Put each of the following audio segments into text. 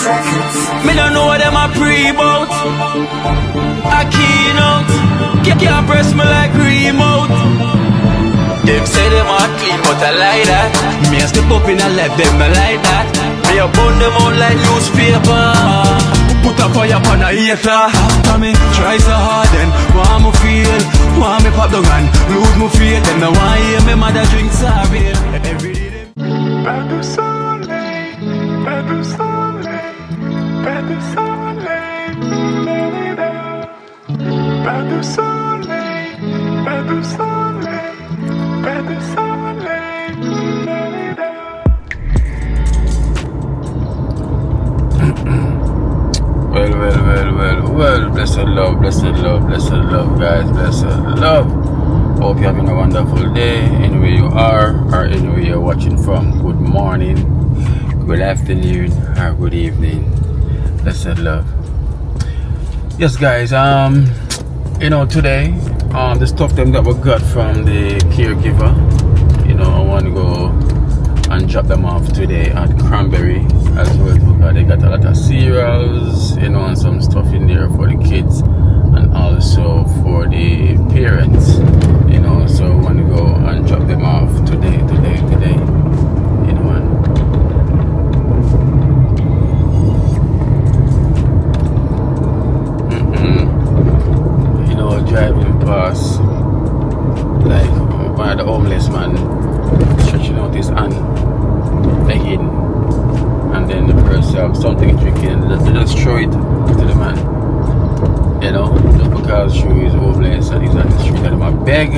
Me don't know what them a pre-bout. Akeynote, can't press me like remote. Them say them a clean, but I like that. Me a step up in a left, them I like that. Me a burn them out like newspaper. Put a fire upon a hater. After me try so hard, then want me feel, want me pop the gun, lose me faith. Them no want hear me mother drink sorry. Every day them Pas de soleil, pas de soleil, pas de soleil, pas de soleil, pas de soleil, pas de soleil. Well, blessed love, guys, blessed love. Hope you're having a wonderful day, anywhere you are, or anywhere you're watching from. Good morning, good afternoon, or good evening. Blessed love. Yes, guys, today, the stuff them that we got from the caregiver, I want to go and drop them off today at Cranberry as well, because they got a lot of cereals, and some stuff in there for the kids and also for the parents, so I want to go and drop them off today, and driving past, like one of the homeless man stretching out his hand, begging, and then the person have something drinking, they just throw it to the man, just because he is homeless and he's on the street, and they might beg,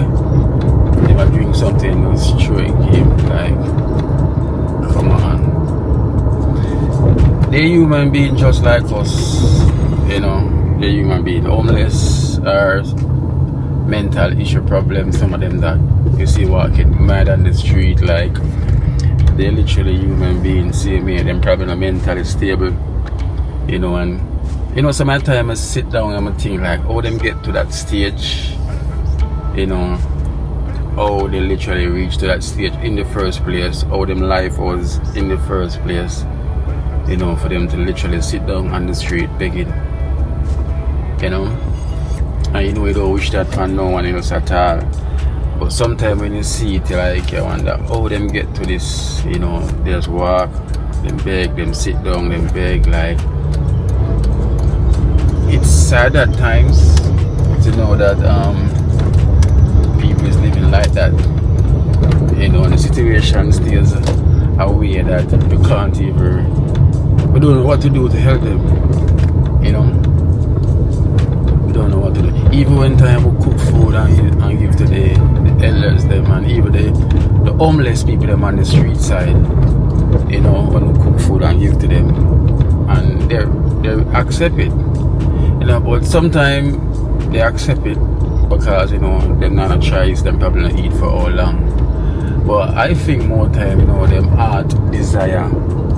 they might drink something, just throw it him, like, come on. They're human being just like us, they're human being, homeless or mental issue problems, some of them that you see walking mad on the street, like, they're literally human beings, same way, them probably not mentally stable, and sometimes I sit down and I think like, how them get to that stage, how they literally reach to that stage in the first place, how them life was in the first place, for them to literally sit down on the street begging, and you don't wish that for no one else at all. But sometimes when you see it, like, you wonder how them get to this, they just walk, them beg, them sit down, them beg, like, it's sad at times to know that people is living like that, and the situation stays a way that you can't even, we don't know what to do to help them, we don't know what to do. Even when time we cook food and give to the elders them, and even the homeless people them on the street side, when we cook food and give to them, and they accept it, but sometimes they accept it because them not a choice, them probably not eat for all long. But I think more time, them heart desire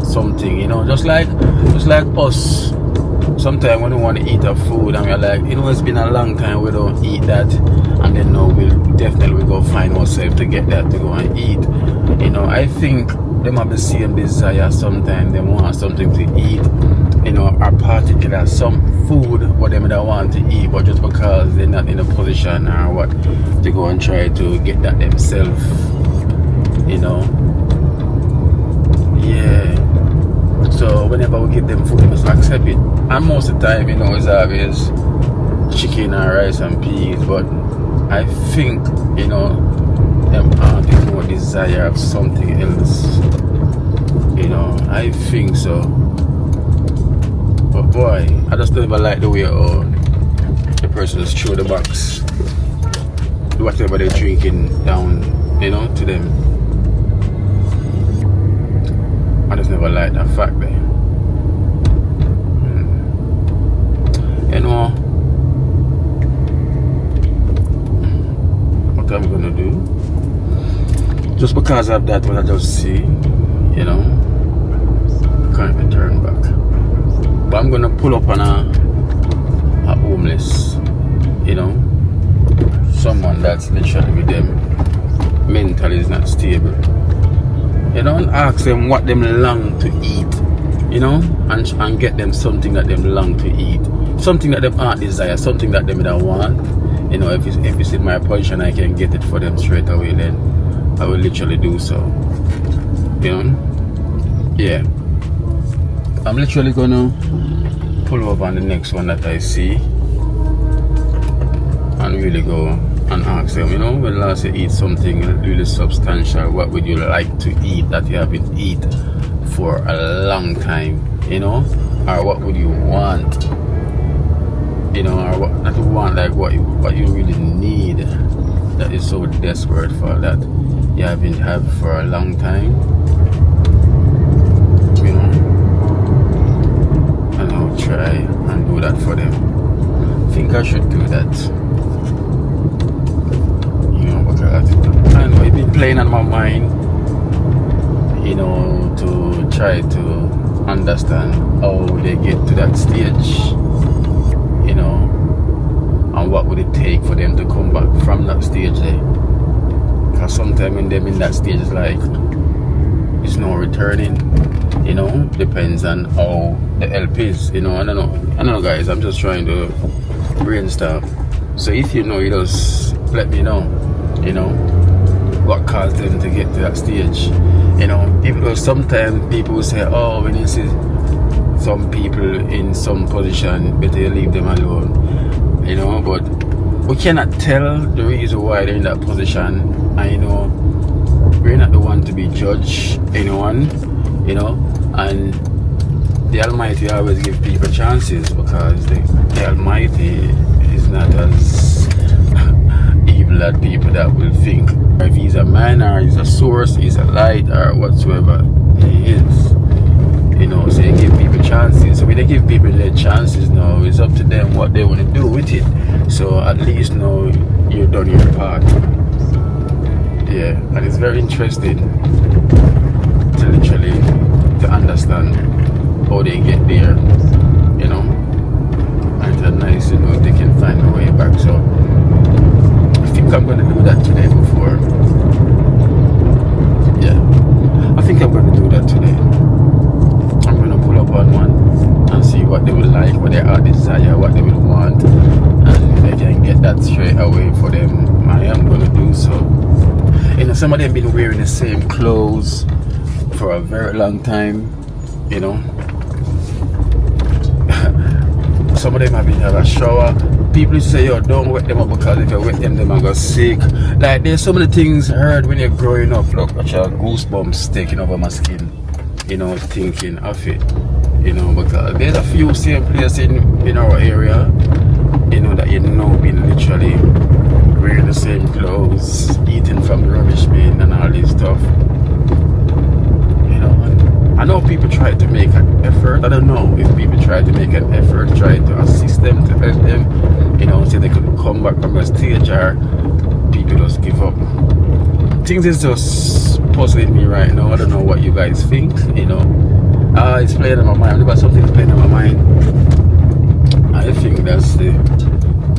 something, just like us. Sometimes when we want to eat our food and we're like, it's been a long time we don't eat that, and then now we'll definitely go find ourselves to get that to go and eat. I think them have the same desire sometimes. They want something to eat, or particular some food what them don't want to eat, but just because they're not in a position or what, they go and try to get that themselves, yeah. So whenever we give them food, they must accept it. And most of the time, it's always chicken and rice and peas. But I think, them aren't more desire of something else. I think so. But boy, I just never like the way the person just throw the box, whatever they're drinking down, to them. I just never like that fact there. What I'm gonna do, just because of that, what I just see, can't even turn back. But I'm gonna pull up on a homeless, someone that's literally with them mentally is not stable. You don't ask them what them long to eat, you know, and get them something that them long to eat, something that them heart desire, something that them don't want. You know, if it's in my position, I can get it for them straight away, then I will literally do so. You know, yeah. I'm literally gonna pull up on the next one that I see and really go and ask them, you know, when last you eat something really substantial, what would you like to eat that you haven't eaten for a long time, you know, or what would you want, you know, or what not want, like what you really need that is so desperate for that you haven't had for a long time, you know, and I'll try and do that for them. I think I should do that. I know it's been playing on my mind, you know, to try to understand how they get to that stage, you know, and what would it take for them to come back from that stage there. Because sometimes when they're in that stage, it's like it's no returning, you know, depends on how the help is, you know. I don't know guys, I'm just trying to brainstorm. So if you know, you just let me know, you know, what caused them to get to that stage. You know, even though sometimes people say, oh, when you see some people in some position, better you leave them alone, you know, but we cannot tell the reason why they're in that position. And you know, we're not the one to be judged anyone, you know, and the Almighty always give people chances, because the Almighty is not as evil as people that will think. If he's a man or he's a source, he's a light or whatsoever he is, you know, so they give people chances. So when they give people their chances now, it's up to them what they want to do with it. So at least now you've done your part. Yeah, and it's very interesting to literally to understand how they get there, you know, and it's nice, you know, if they can find a way back. So I think I'm going to do that today before. Yeah, I think I'm going to do that today. I'm going to pull up on one and see what they will like, what they are desire, what they will want, and if they can get that straight away for them, I am going to do so. You know, some of them been wearing the same clothes for a very long time, you know. Some of them have been have a shower. People say, yo, don't wet them up, because if you wet them, they might go sick. Like, there's so many things I heard when you're growing up. Look, actually, goosebumps taking over my skin, you know, thinking of it, you know, because there's a few same places in our area, you know, that you know been literally wearing the same clothes, eating from the rubbish bin and all this stuff. You know, I know people try to make an effort. I don't know if people try to make an effort, try to assist them, to help them, you know, so they could come back from a stage, or people just give up. Things is just puzzling me right now. I don't know what you guys think, you know. It's playing on my mind. About something's playing on my mind. I think that's the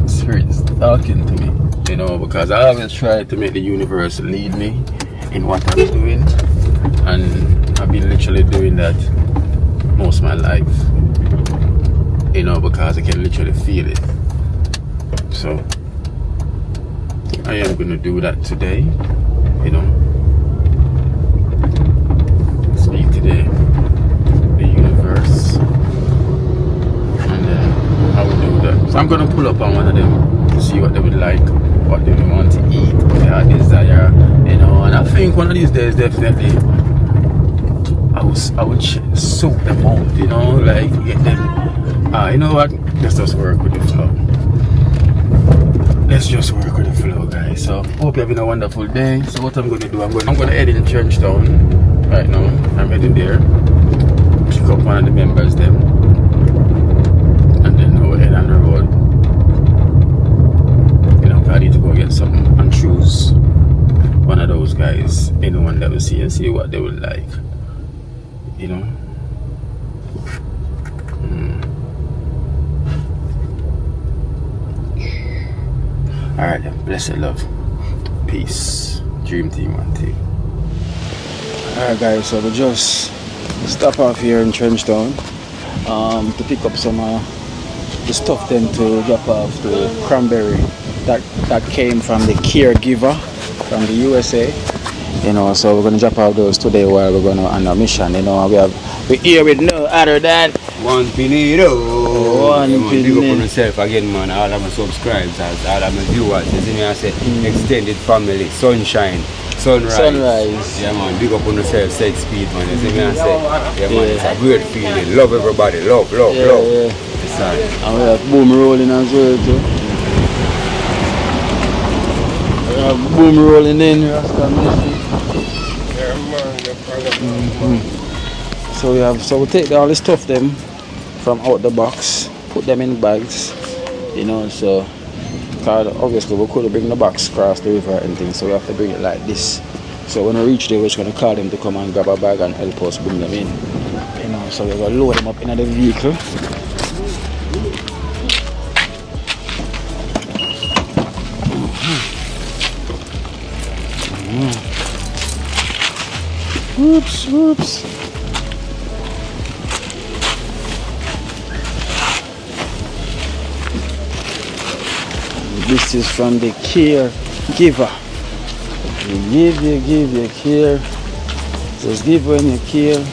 spirit talking to me, you know, because I always try to make the universe lead me in what I'm doing, and I've been literally doing that most of my life, you know, because I can literally feel it. So I am going to do that today, you know, speak to the universe, and then I will do that. So I'm going to pull up on one of them to see what they would like, what they would want to eat, what they have desire, you know. And I think one of these days, definitely, I would soak them out, you know, like get them. You know what? Let's just work with the flow. Let's just work with the flow, guys. So hope you're having a wonderful day. So what I'm going to do, I'm going to head in Trenchtown right now. I'm heading there, pick up one of the members them, and then go ahead on the road. You know, I need to go get something and choose one of those guys, anyone that we see, and see what they would like, you know. Alright then, blessed love, peace, dream team, one team. Alright guys, so we just Stop off here in Trenchtown to pick up some the stuff then to drop off to Cranberry that came from the caregiver from the USA. You know, so we're gonna drop off those today while we're gonna on a mission. You know, we're here with no other than One Pinito. One Big up on Pinito. yourself again, man. All of my subscribers, all of my viewers. You see me, I say extended family, sunshine, sunrise. Yeah, man. Big up on yourself, set speed, man. You see me, I say, yeah, man. It's a great feeling. Love everybody. Love. Yeah. And we have boom rolling as well too. We have boom rolling in. So we take all the stuff them from out the box, put them in bags, you know. So cause obviously we couldn't bring the box across the river and things, so we have to bring it like this. So when we reach there, we're just gonna call them to come and grab a bag and help us bring them in, you know. So we're gonna load them up in the vehicle. Whoops. This is from the caregiver. You give your care. Just give when you care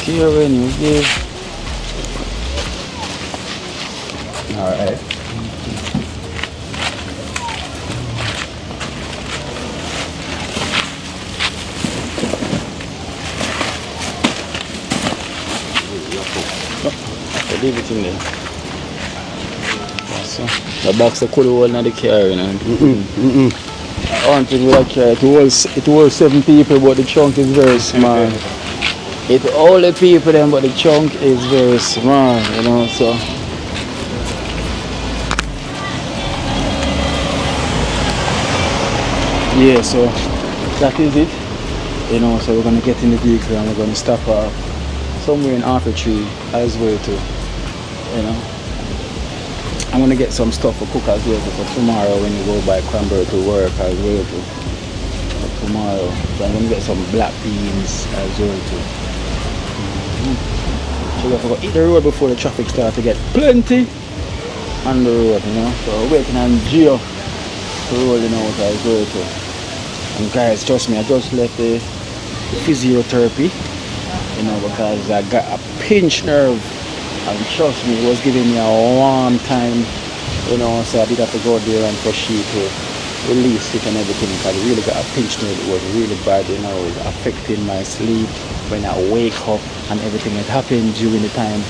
when you give. Alright. Leave it in there. So, the box that could hold in the car, you know. One thing with that car, it holds 7 people, but the trunk is very small. It all the people then, but the trunk is very small, you know. So yeah, so that is it, you know. So we're gonna get in the vehicle and we're gonna stop off somewhere in Arthur Tree as well too. You know, I'm gonna get some stuff for cook as well for tomorrow when you go by Cranberry to work as well too. Tomorrow, so I'm gonna get some black beans as well too. So we have to go eat the road before the traffic starts to get plenty on the road, you know. So we're waiting on Gio to rolling out as well too. And guys, trust me, I just left the physiotherapy, you know, because I got a pinched nerve. And trust me, it was giving me a warm time, you know, so I did have to go there and for she to release it and everything, because I really got a pinch nerve. It was really bad, you know. It was affecting my sleep when I wake up and everything. It happened during the time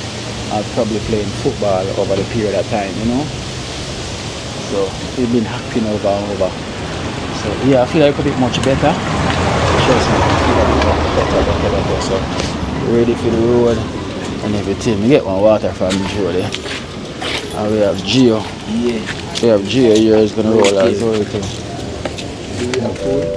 I was probably playing football over the period of time, you know. So it's been happening over and over. So yeah, I feel like a bit much better. Trust me, I feel like better. So ready for the road and everything. We get one water from the road there. And we have Gio. Yeah. We have Gio here is gonna roll as well too. Do we have food?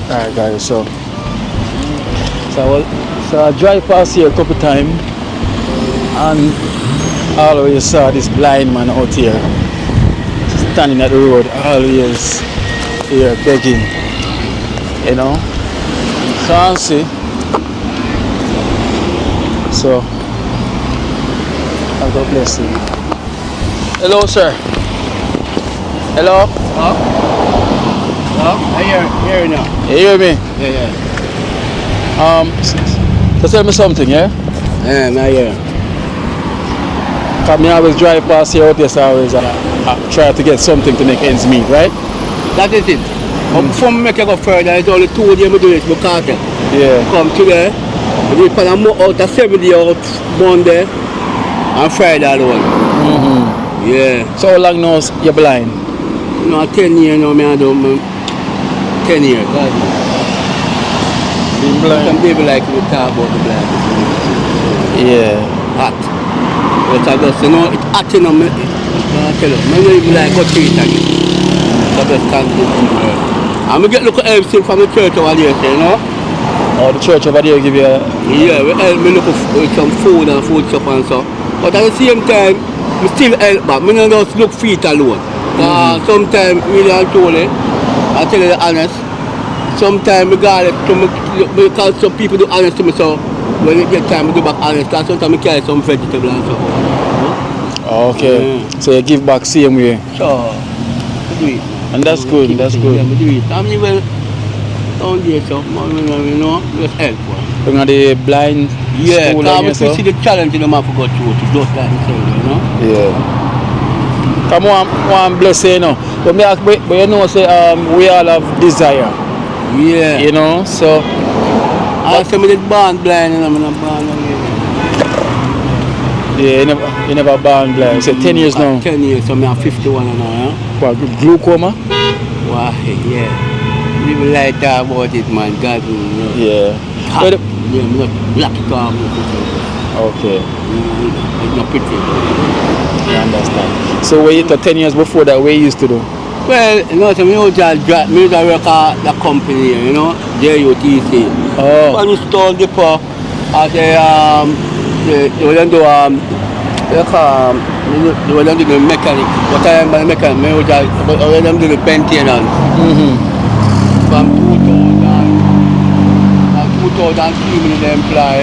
Alright guys, so I drive past here a couple times and always saw this blind man out here standing at the road, always here begging, you know. So I see. So God bless him. Hello sir. Hello? I hear you now. You hear me? Yeah. So tell me something, yeah? Yeah, I hear. Cause me always drive past here out there, so I always try to get something to make ends meet, right? That is it. Before I make it go further, it's only 2 days to do it because Yeah. come today, I do it for out of 70 out Monday and Friday alone. Yeah. So how long now you blind? No, 10 years now, I do 10 years. Being blind? Some people like to talk about the blind. Yeah. Hot. But I just, it's hot, I tell you, I don't even like go to it again. So I just can't do it. And we get look at everything from the church over there, Oh, the church over there give you a... Yeah, we help me look for some food and food stuff and so. But at the same time, we still help back. We don't just look feet alone. Sometimes, really and truly, I tell you the honest, sometimes because some people do honest to me, so when you get time, we do back honest. Because sometimes I carry some vegetable and so. Okay. So you give back same way. So, we do it. And that's good, that's good. Yeah, we do it. I mean, well, down there, so, just help. Bring on the blind Yeah, school because we see the challenge in the man for go through to just like you say, Yeah. Come on, one blessing, But you know, say, we all have desire. Yeah. You know, so. I say, I'm born blind and I'm not born again. Yeah, you never born blind. You say 10 years now. 10 years, so I'm 51 now, What, glaucoma? Why, yeah. People like that about it, man. God, Yeah. But yeah, I'm not black calm. Okay. It's not pretty. I understand. So were you 10 years before that, what you used to do? Well, so me work at the company, JUTC. Oh. I was told before, they wouldn't do they wouldn't do the mechanic. What I am a mechanic, I wouldn't do the maintenance. From 2003 when they employ,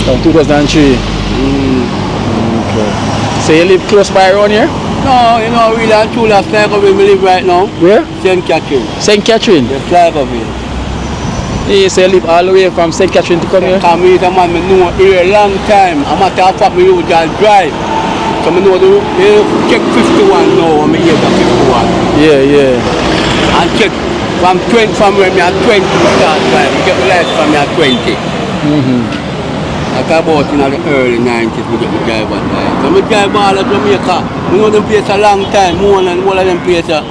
From 2003? Okay. So you live close by around here? No, really and truly, that's like where we live right now. Where? St. Catherine. St. Catherine? The flag of it. Yeah, so you live all the way from St. Catherine to come here? Because me is a man, I know here a long time. I'm at the fact, I usually drive. So I know check 51 now, I'm here at 51. Yeah. And check from where me at 20 start drive. You get the lights from me at 20. I talk about in the early 90s, we get the drive at time. So I drive all of Jamaica. I know them place a long time, more than all of them places.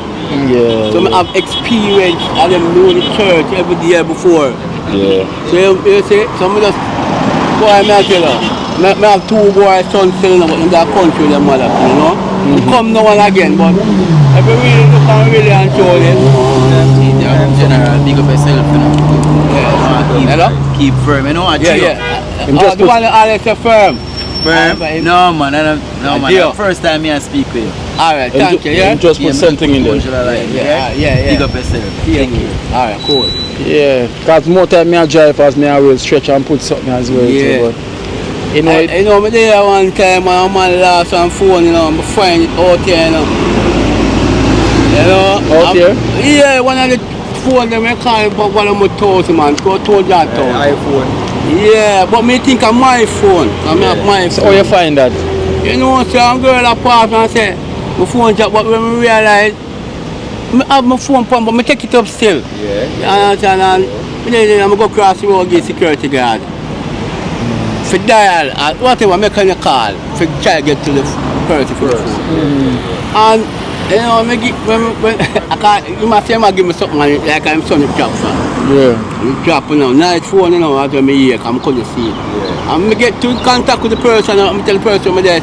Yeah. So I have experience of them know the church every day before. Yeah. So you see, so I just, boy, I tell you, I have two boys, sons still in the country with their mother, Come now and again, but if you really look and really enjoy it. General, big up yourself, Yeah. Keep firm, Yeah. The one that Alex is firm. Firm? No, man, First time I speak with you. Alright, thank you, yeah? Just put something in there. Yeah. Big up yourself. Thank you. Alright, cool. Yeah, because more time I drive as I will stretch and put something as well. Yeah. Too, but, I there one time and a man lost on phone, I find it out here, Out here? Yeah, one of the phone them I call but one of my toes, man, go to that town. iPhone. Yeah, but me think of my phone. I have my phone. So how you find that? So a girl apart and say, my phone drop, but when I realize, I have my phone pump, but I take it up still. Yeah. And then I go across the road, get security guard. For dial, whatever, make a call, for try to get to the person for the phone. And, you must say, give me something like I'm son of drop for. Yeah. You drop now, nice phone, as I'm here, I couldn't see it. And I get to contact with the person, I tell the person that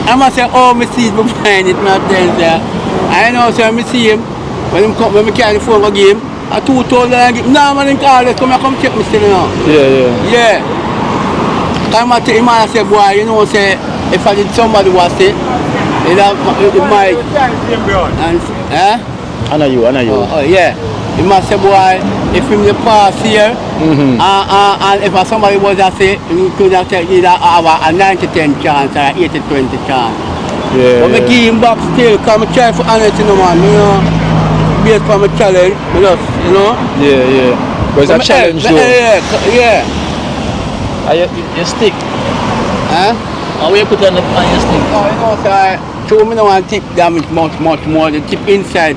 I must say, oh, I see it behind it, not there. I know, so I see him. When I carry the phone, I give him. I told him, I give him, no, man, come check me still now. Yeah. Come at him and say, boy, say, if I did somebody was it might. I know you. Oh, yeah. It must say, boy, if him the pass here, and if somebody was to say, you could have taken either have a 90-10 chance or 80-20 chance. Yeah. But I give him back still, because I try for honest, man, based on my challenge, Yeah. But it's a challenge, though. Yeah. You stick? How you put on your stick? So I don't want to tip damage much more. The tip inside,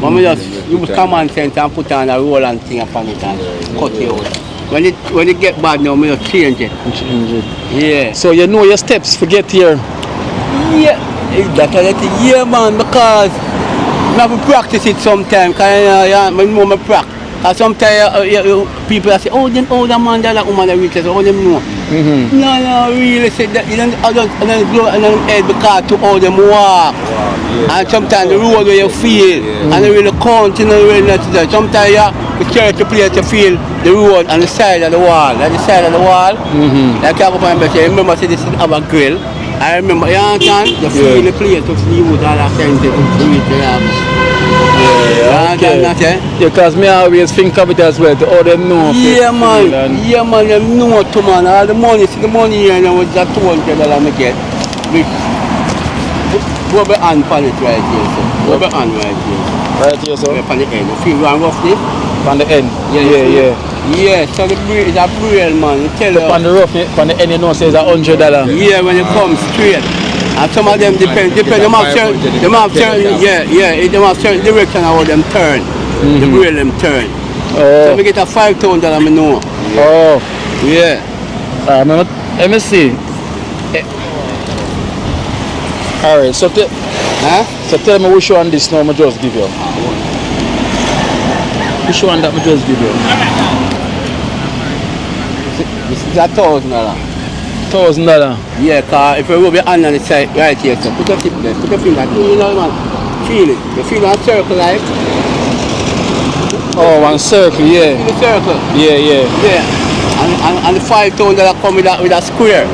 But I just use common sense and put on a roll and thing upon it and cut it out. when it get bad now, me just change it. Change it. Yeah. So you know your steps for get here. Yeah. That's a little, yeah, man, because I have to practice it sometimes. Cause I know my practice. Cause sometimes people say, oh, them older man, that woman that reaches, oh, them know. No, really say that. You don't blow and then head because to all them walk. And sometimes the road where you feel, and they really count, you know, really not that. Sometimes you carry the place to feel the road on the side of the wall. At the side of the wall, like I go and say, remember, say this is our grill. I remember, you understand? You feel the place to see what all that time to reach the Okay. Because me always think of it as well, to all them know. Yeah, man, them know too, man. All the money, see the money here now was that $200 I get. Rub your hand on it right here, sir. Rub your hand right here. Right here, sir? On the end. You feel one roughly? On the end? Yeah. Yeah, so the braille is a braille, man. You tell you. On the rough, on the end, you know, says $100. Yeah, when you come straight. And some of them depend. They have certain direction how them turn. The braille them turn. So we get a $5,000, I know. Oh. Yeah. Let me see. Alright, so tell me which one this now I just give you. Which one that I just give you? This is $1,000. $1,000? Yeah, cause if you rub your hand on the side right here, so put your tip there, put your finger, you know, man, feel it. You feel that circle like? Oh, one circle, yeah. Feel the circle? Yeah. And the $5,000 come with a square.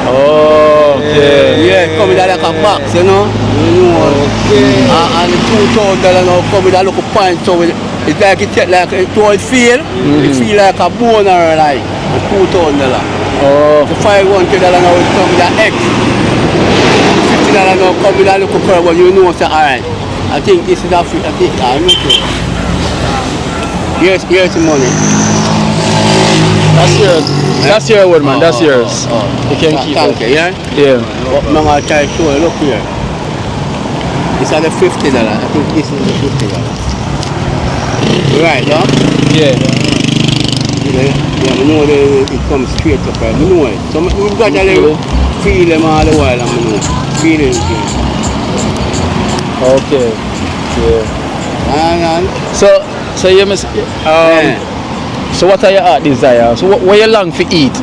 Oh, okay. Yeah, come with that like a box, you know? Okay. And the $2,000 now come with a little point, so it's like it take like it feel, it feel like a bone or like $2,000. Oh. The $500 now will come with an X. $50 now come with a little curve, but you know, say, alright. I think this is a free, I think, I'm not sure. Here's the money. That's yours. That's your word, man. That's yours. You can keep it. Thank you, yeah? Yeah. But I'm going to try to show you, look here. This is the $50. I think this is the $50. Right, no? Yeah. Yeah, I know it comes straight up, right? I know it. So we've got to feel them all the while, I know. Feel it. Okay. Yeah. So you must so what are your heart desires? So what you long for eat?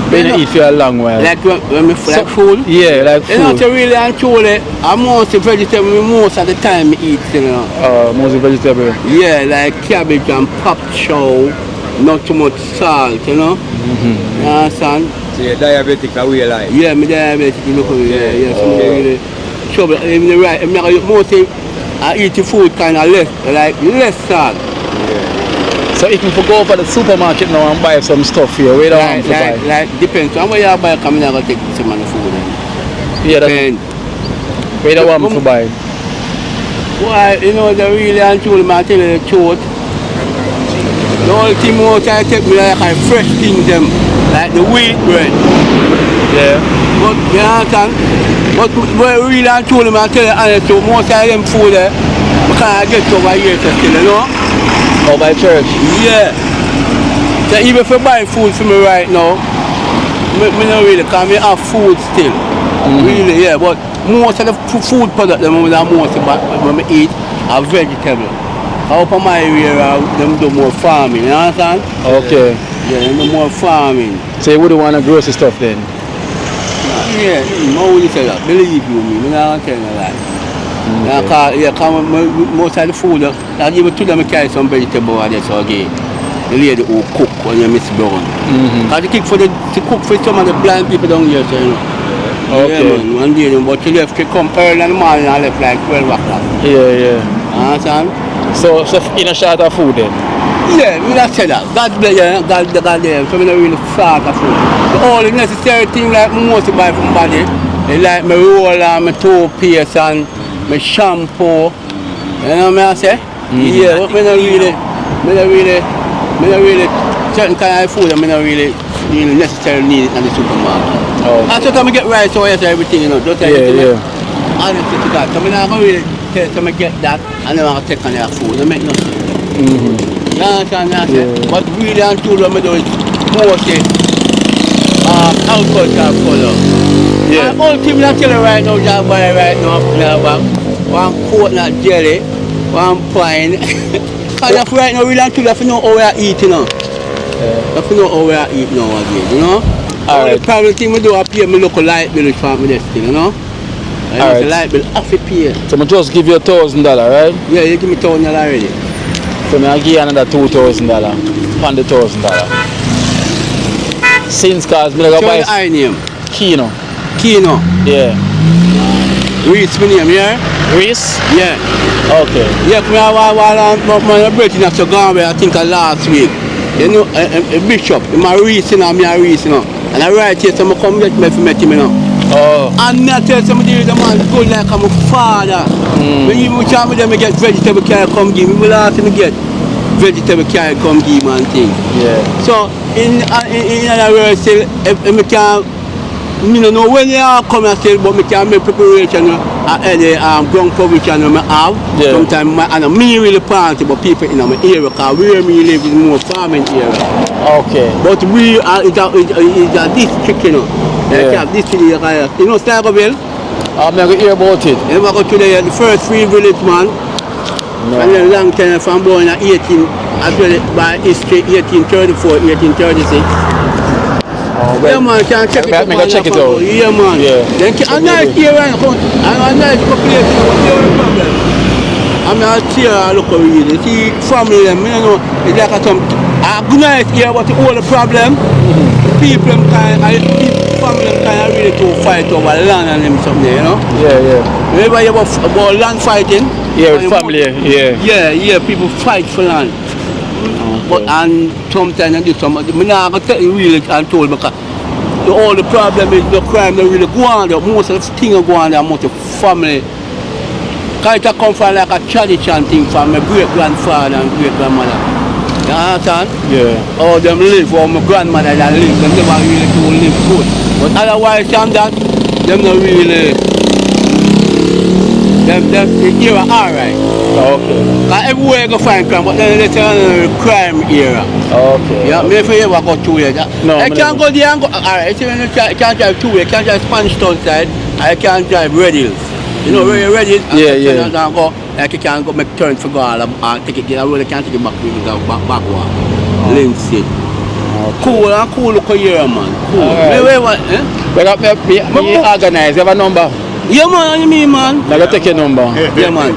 When you eat for a long while? Like when me like food? Yeah, like food. You know, to really and truly, I'm mostly vegetable most of the time I eat, you know. Mostly vegetable? Yeah, like cabbage and pop chow. Not too much salt, you know. You understand? So you're diabetic the way you like? Yeah, I'm diabetic, you look at me. Yeah. So really trouble. Mostly I eat the food kind of less salt. So if you go over the supermarket now and buy some stuff here, where do you want to buy? Like depends on where you buy, I'm not going to take some of the food. Yeah, where do you want to buy? Why, you know, the really and truly, man, tell you the truth. The only thing more I take me like fresh things them, like the wheat bread. Yeah. But you understand? But really and truly, man, tell you honestly, most of them food there, I can't get over here still, you know? Or by church? Yeah. So even if you buy food for me right now, me not really, because I have food still. Really, yeah. But most of the food products that I eat are vegetable. Up on my area, them do more farming, you understand? Okay. Yeah, them do more farming. So you wouldn't want to grocery stuff then? Yeah, I wouldn't say that. Believe you me, I'm not telling you that. Because most of the food, I give it to them, I carry some vegetable and that's okay. The lady who cook when you miss brown. Because they cook for some of the blind people down here, so, you know. Okay. Yeah, man, one day, but you left to come early in the morning and left like 12 o'clock. Yeah. Understand? So in a short of food then? Yeah, we not say that. God bless you, God damn, so we don't really short of food. The only necessary thing like I most buy from body is like my roll and my toothpaste and my shampoo. You know what I say? Yeah, but I don't really certain kind of food I don't really necessarily need it in the supermarket. And so I get rice or everything, you know, just everything. Honestly to God, so I'm not really tell them to get that and then I'll take on their food. It make no sense. You understand that? Yeah. But really and truly what I do is mostly agricultural color. Yeah. And ultimately I tell you right now, just buy right now, one coconut jelly, one pine. Because if right now, really and truly, if you know how we are eating now. If you know how we are eating now again, you know? All the private thing we do up here, I look a light bill for me this thing, you know? Alright. The light bill half a pay. So I just give you $1,000, right? Yeah, you give me $1,000 already. So I give you another $2,000 on the $1,000. Since cause me like Show buy the eye name. Kino. Kino. Yeah. Reese my name, yeah? Reese? Yeah. Okay. Yeah, while my birthday after Cranberry, I think last week. You know, a bishop, my Reese, and me a Reese, you know. And I write here, so I come get me for meet him, you know. Oh. And I tell somebody the man good like I'm a father. When you tell me them get vegetable carry come give me, will ask him to get vegetable carry come give man thing. Yeah. So in other words, still if me can me no know when you come and say but me can make preparation at any ground provision I have. Yeah. Sometimes and me really party but people in my area because where me live is more farming area. Okay. But we are it's a district, you know. Yeah. This city, you know, Starville? I'm not going to hear about it. You ever go to the first free village, man? No. And then long time from born at 18, actually by history, 1834, 1836. Oh, Yeah, man, can check it out. Check it out. Yeah, man. Yeah. Then a nice here, and a nice population, what's the only problem? I'm not here, I look over here. See, family, you know, it's like some, good night here, but the only problem, people family kind of really to fight over land and them something, you know? Yeah, yeah. Remember you about land fighting? Yeah, with family, yeah. Yeah, people fight for land. But and sometimes I do some, I'm not going to tell you really and told because all the problem is the crime that really go on there. Most of the things go on there, most of the family. Because it come from like a tradition thing from my great-grandfather and great-grandmother. You understand? Yeah. All them live, or my grandmother that live, them never really do live good. But otherwise than that, them not really, them era alright. Okay. Because everywhere you go find crime, but then it's a crime era. Okay. Yeah, maybe you ever go 2 years. No, I can't go there and go, alright, I can't drive 2 ways, I can't drive Spanish Town side, I can't drive Red Hills. You know, where you're ready, yeah. You can't go, like you can't go make turn for go and take it, get a road, you can't take it back, you can go back one. Lindsay. Cool, and cool look here, man. Cool. Alright. Me organize, you have a number? Yeah, man, you mean, man? I'm going to take your number. Yeah, man.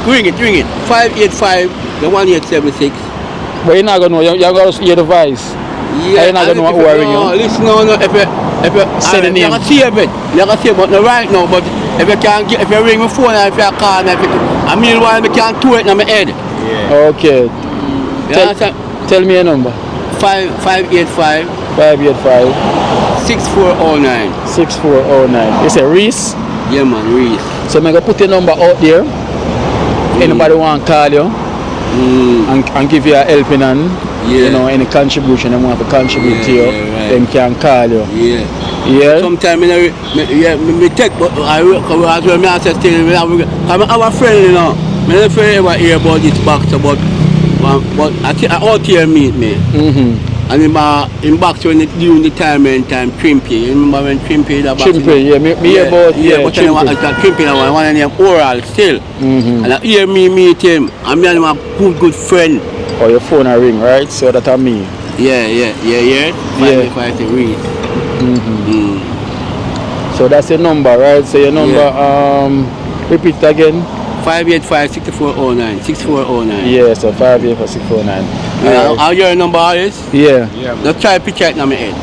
Ring it. 585, the 1876. But you're not going to know, you're going to hear the voice. Yeah, you're not going to know who are ringing. Listen, no, if you say the name. You can see a bit, but not right now, but if you can't get, if you ring my phone and if you call me, I meanwhile I can't do it in my head. Yeah. Okay. Tell me a number. 585 585 6409. 6409. You say Reese? Yeah, man, Reese. So I'm going to put your number out there. Anybody want to call you and give you a helping hand, you know, any contribution they want to contribute to you, right. then can call you. Yeah. Sometimes me take, but I as well, me also still, I'm a friend, you know. I never ever hear about this boxer, but I think out here meet me. And in box when during the time Trimpy. You remember when Trimpy that box? Trimpy, yeah, me about, yeah, but Trimpy that one of them oral still. And I hear me meet him, and me and him a good friend. Oh, your phone a ring, right? So that I me. Yeah. 585 to read. So that's your number, right? So your number, repeat it again. 585 6409. 6409. Yeah, so 585 6409. How your number is? Yeah. Let's try to picture it in my head.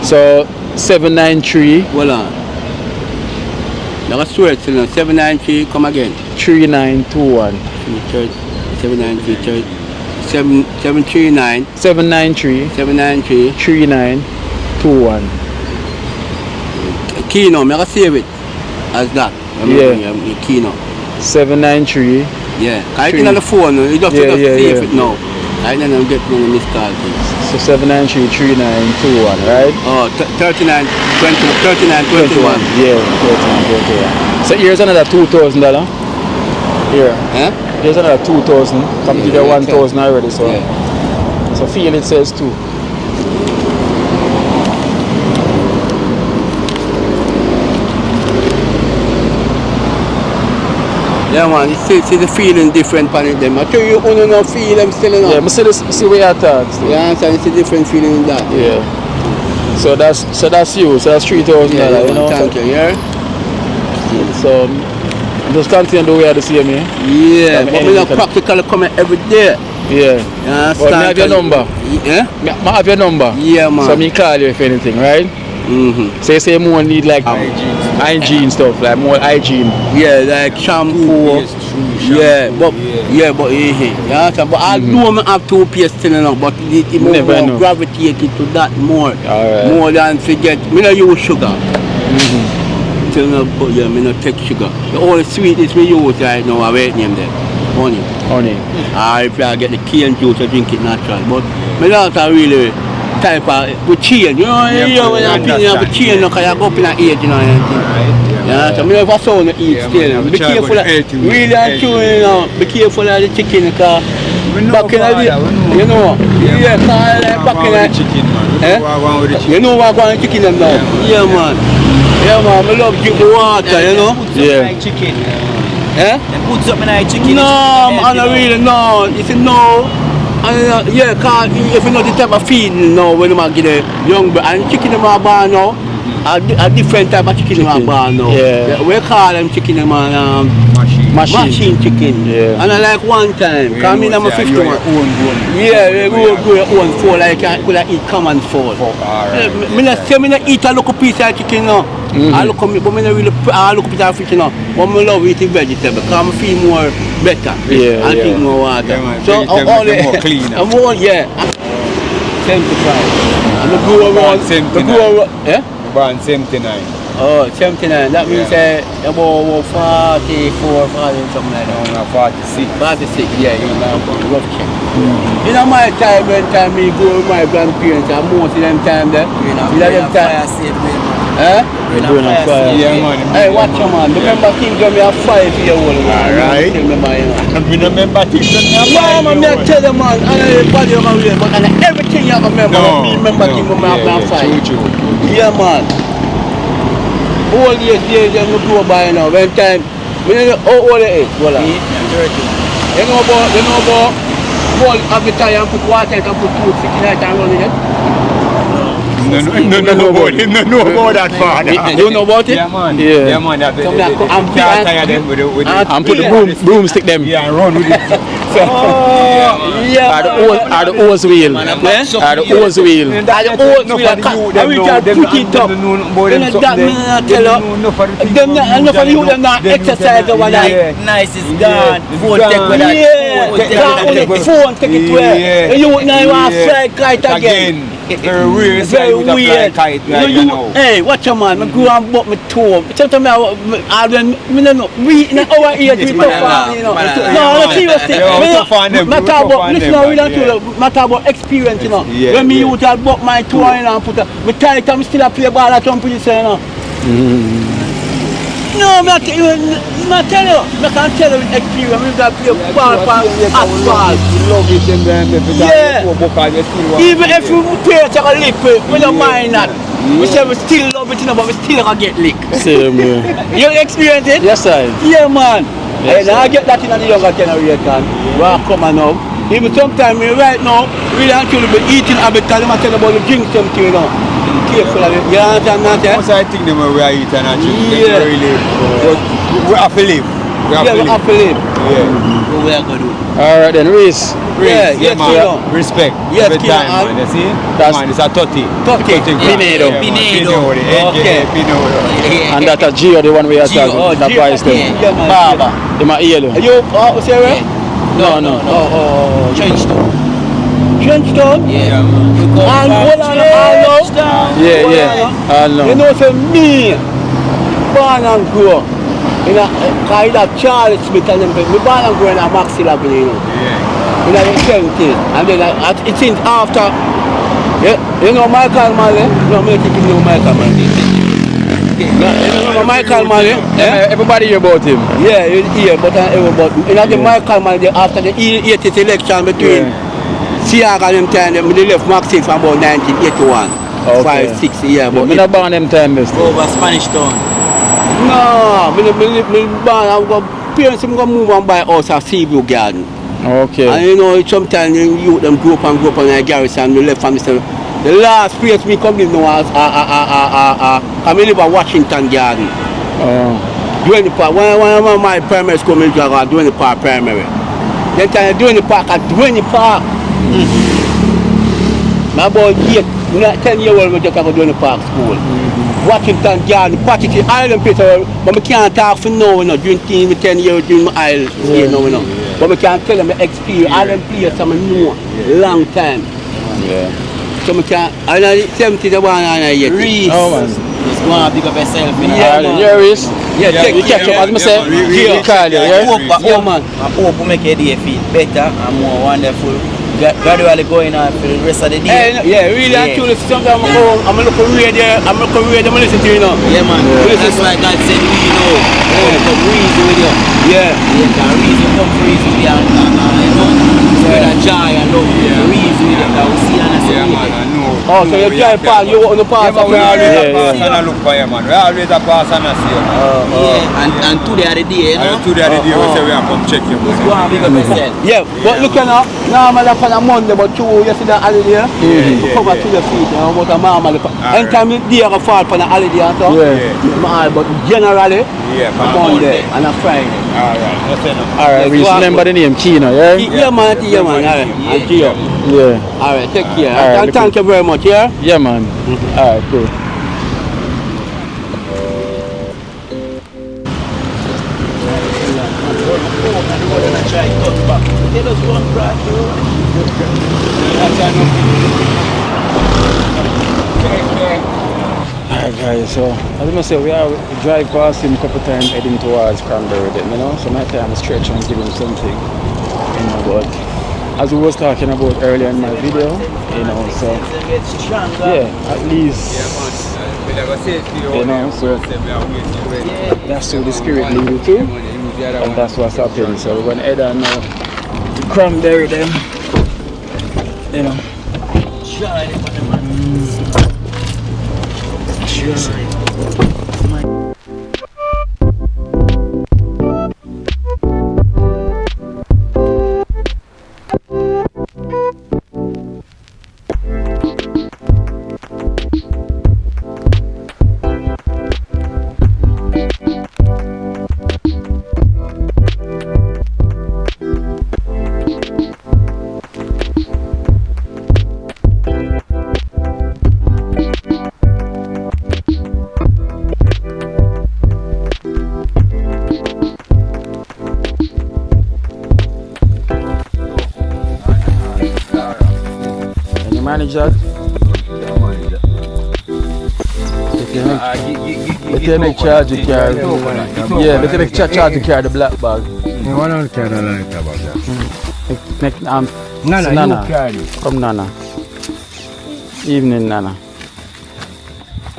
So 793. Hold on. Let's swear it, 793, come again. 3921. 793, 739. 793. 793. 3921. Keynote, I can save it as that. Keynote. 793. Yeah. Right in on the phone, you just save it now. Right then I'm getting on the missed call. So 793 3921, right? Oh, 39 21. Yeah, 39 21. So here's another $2,000. Here. Huh? There's another 2,000. Come give you 1,000 already, so. Yeah. So feel it says 2. Yeah, man, it's the feeling different on it. Them. I tell you, you don't feel them still enough. Yeah, I see where you're talking. You understand? It's a different feeling in that. Yeah. So that's you. So that's $3,000. Yeah, you know. Thank you. Yeah. So just continue the way I see me. Yeah. But we not practically coming every day. Yeah. You understand? But I have your number. Yeah. I have your number. Yeah, man. So me call you if anything, right? So you say more need like hygiene stuff, like more hygiene. Yeah, like shampoo. Yeah, but I don't have toothpaste still enough, but it more gravitated to that more. More than forget. Me no use sugar. Still no, but yeah, me no take sugar. The only sweetness we use right now, I wait name there. Honey. If I get the cane juice, I drink it natural. But me not really type of with change, you know, when I'm with change, because I go up in an age, you know, yeah. So I never saw no eat still. Be careful of, really and true, you know, be careful of the chicken, because back in the day, you know, back in the chicken, man. You know what going chicken them now? Yeah, man. Yeah, man, I love drink the water, you know. Yeah. Chicken. Eh? Then put something like chicken. No, I don't really know. You see, no. Yeah, cause if you know the type of feeding now when you get a young bird and chicken them are born now, a different type of chicken them are born now. Yeah. We call them chicken them machine chicken. Yeah. And I like one time, cause me I'm a 51. Yeah, we go your own food like I could eat common food. Me not eat a little piece of chicken now. I look at me, but I really look at fish now. But I love eating vegetable because I feel more better. Yeah, and drink more water. Yeah, so all the more clean. I'm more, yeah. 75. I'm a go around. 79. Yeah? Born 79. Oh, 79. That means about 44, 40, something like that. 46. 46, yeah, you know, rough check. You know my time when me go with my grandparents, and most of them time there. You know them time. Eh? Yeah, man. Hey, watch your man. Remember things when we are 5 years old. Alright. Remember things when we are 5 years old. Man, I tell you, man, everybody on my way, but everything you remember. Remember things when we are 5. Yeah, man. All these days, you go by now. When time, how old it is? Well, you know about hold up the tire and put water and put food, stick it and run it? No about that father. You know about it? Yeah, man. Yeah. Yeah, man. And put the broomstick them. Yeah, and run with it. Yeah. Are the hose wheel? Are the hose wheel? And the old wheel, and we can put it up. And that means I tell you, enough of you them not exercise overnight. Nice is gone. Phone take with that. Yeah, phone take it away. And you now want to fly kite again. Very weird. Very weird. Hey, watch your man. I grew up about my toe. Sometimes I don't know. We in our age we tough, you know. No, seriously. Matter about experience, you know. When me used to buck my toe and put me tight, I'm still a play ball at some place, you know. No, I tell you, I can't tell you with experience. We got to play ball for asphalt. Yeah. Even if we play a lick, we don't mind that. We say we still love it, you know, but we still gonna get licked. Same, yeah. You experience it? Yes, I. Yeah, man. Yes, and I get that in the younger generation. We are coming up. Even sometimes right now, we don't actually be eating a bit because they tell about the drink something, you know. Careful of it. You understand that? Once I think them we are eating and drink, Yeah. really, we have to live. We have to live. Yeah. What we are going to do. Alright then, Reese. Yeah, yes, man. you know. Respect. Yes, every time, Kino, man. You see? That's- Man, it's a 30. Pinedo. Okay. And that a Gio, the one we are talking. That price them. Baba. They might hear you. You, Sarah? No. Trenchtown? Yeah. And hold on, Yeah. I know. You know, say me, born and grow in a kind of Charles Smith and them, me born and grow in a Maxi Avenue, you know. Yeah. In the 70s. And then it's in after, you know Michael Manley? No, me think you know Michael Manley. You know Michael man, Everybody hear about him. yeah, yeah, but the Michael man, after the 80th election between Siaga and them time, they left Maxine from about 1981. Okay. 5, 6 years. But me not born them time, Mister. Over Spanish Town. No, parents go move and buy house at Seaview Garden. Okay. And you know, sometimes you them grow up in a garrison, we left from the last place me come in now as I live at Washington Garden. Doing the park. When my primary school I go doing the park primary. Then time doing the park at doing the park. My boy 10 years old we just go doing the park school. Washington Garden, practically island people, but we can't talk for no, you know, during 10 years during my island, you know. But we can't tell them the experience, island players some know, long time. Yeah. So we can't, and I 70 the one and I yet. Reese. Oh man. Just go and pick up yourself, you know. Yeah, man. Here is. Yeah, catch up, as I say, We call you, yeah? yeah, man. I hope we make your day feel better and more wonderful. Gradually going on for the rest of the day. Yeah, really and truly, sometimes I'm looking radio, I'm listening to you now. Yeah, man. That's why God said, you know, come reason with you. Yeah. Yeah, reason come for reason with you and you know, spread and joy and love. Reason with you, that we see and I say, Oh, so you drive past, you on the pass. We always a pass and a look for you, man. We always a pass and a see you, man. Yeah, and today are the day, you know. And today the day we say we have come check you. Go and pick up yourself. Yeah, but look at now, normally on a Monday, but you see that holiday, you cover to your feet, you know, but a normal. Anytime you day I fall on a holiday and so, but generally, a Monday and a Friday. Alright, we remember the name Kino, yeah? Yeah, man, alright. And Gio. Yeah. Alright, take care. Alright, And thank you very much, yeah? Yeah, man. Alright, cool. Alright guys, so as I must say, we drive past him a couple of times heading towards Cranberry then, you know, so my time I stretch and give him something, you know, but as we was talking about earlier in my video, you know, so yeah, at least, you know, so that's who the spirit lead you to, and that's what's happening, so we're going to head on now to Cranberry then, you know. Manager. They make charge the car. Yeah, they make charge the car, the black bag. You want to carry like that? Nana. Come Nana. Evening Nana.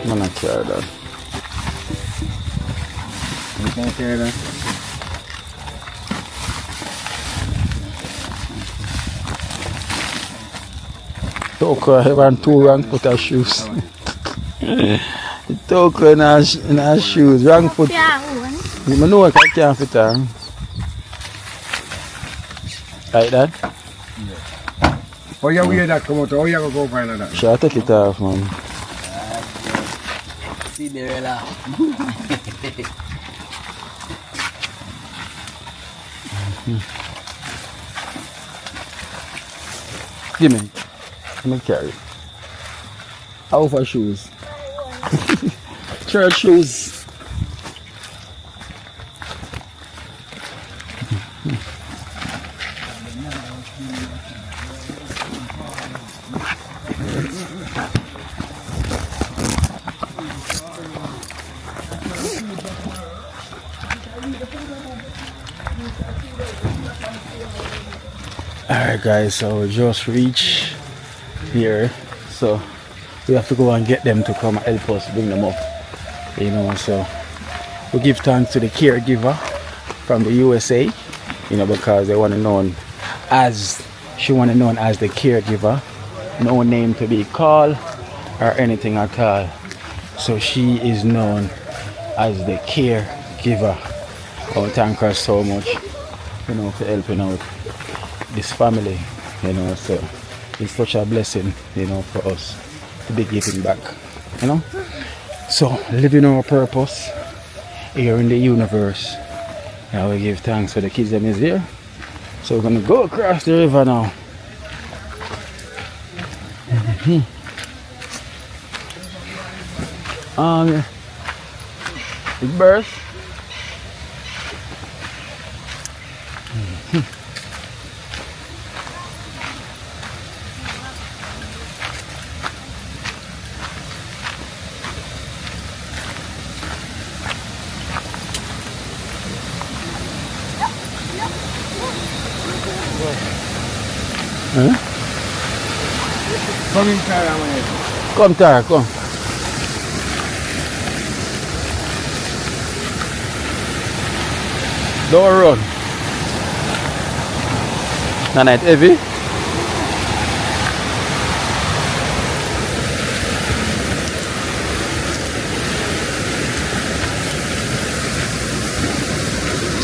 Nana carry that. You can carry that? Toka, he ran 2 wrong foot of shoes. Toka in her shoes, wrong foot. You know what I can't fit her. Like that? Yeah. How you wear that come out? How you go find that? Sure, take it off, man. Cinderella. Give me. Let me carry. How for shoes? Church shoes. Alright guys, so we just reached here, so we have to go and get them to come help us bring them up, you know, so we give thanks to the caregiver from the USA, you know, because they want to known as, she want to known as the caregiver, no name to be called or anything at all. So she is known as the caregiver. I thank her so much, you know, for helping out this family, you know. So it's such a blessing, you know, for us to be giving back, you know. So living our purpose here in the universe. Now we give thanks for the kids that is here. So we're gonna go across the river now. Yeah. Big birds. Huh? Come in, Tara, man. Come, Tara, come. Don't run. Not that heavy.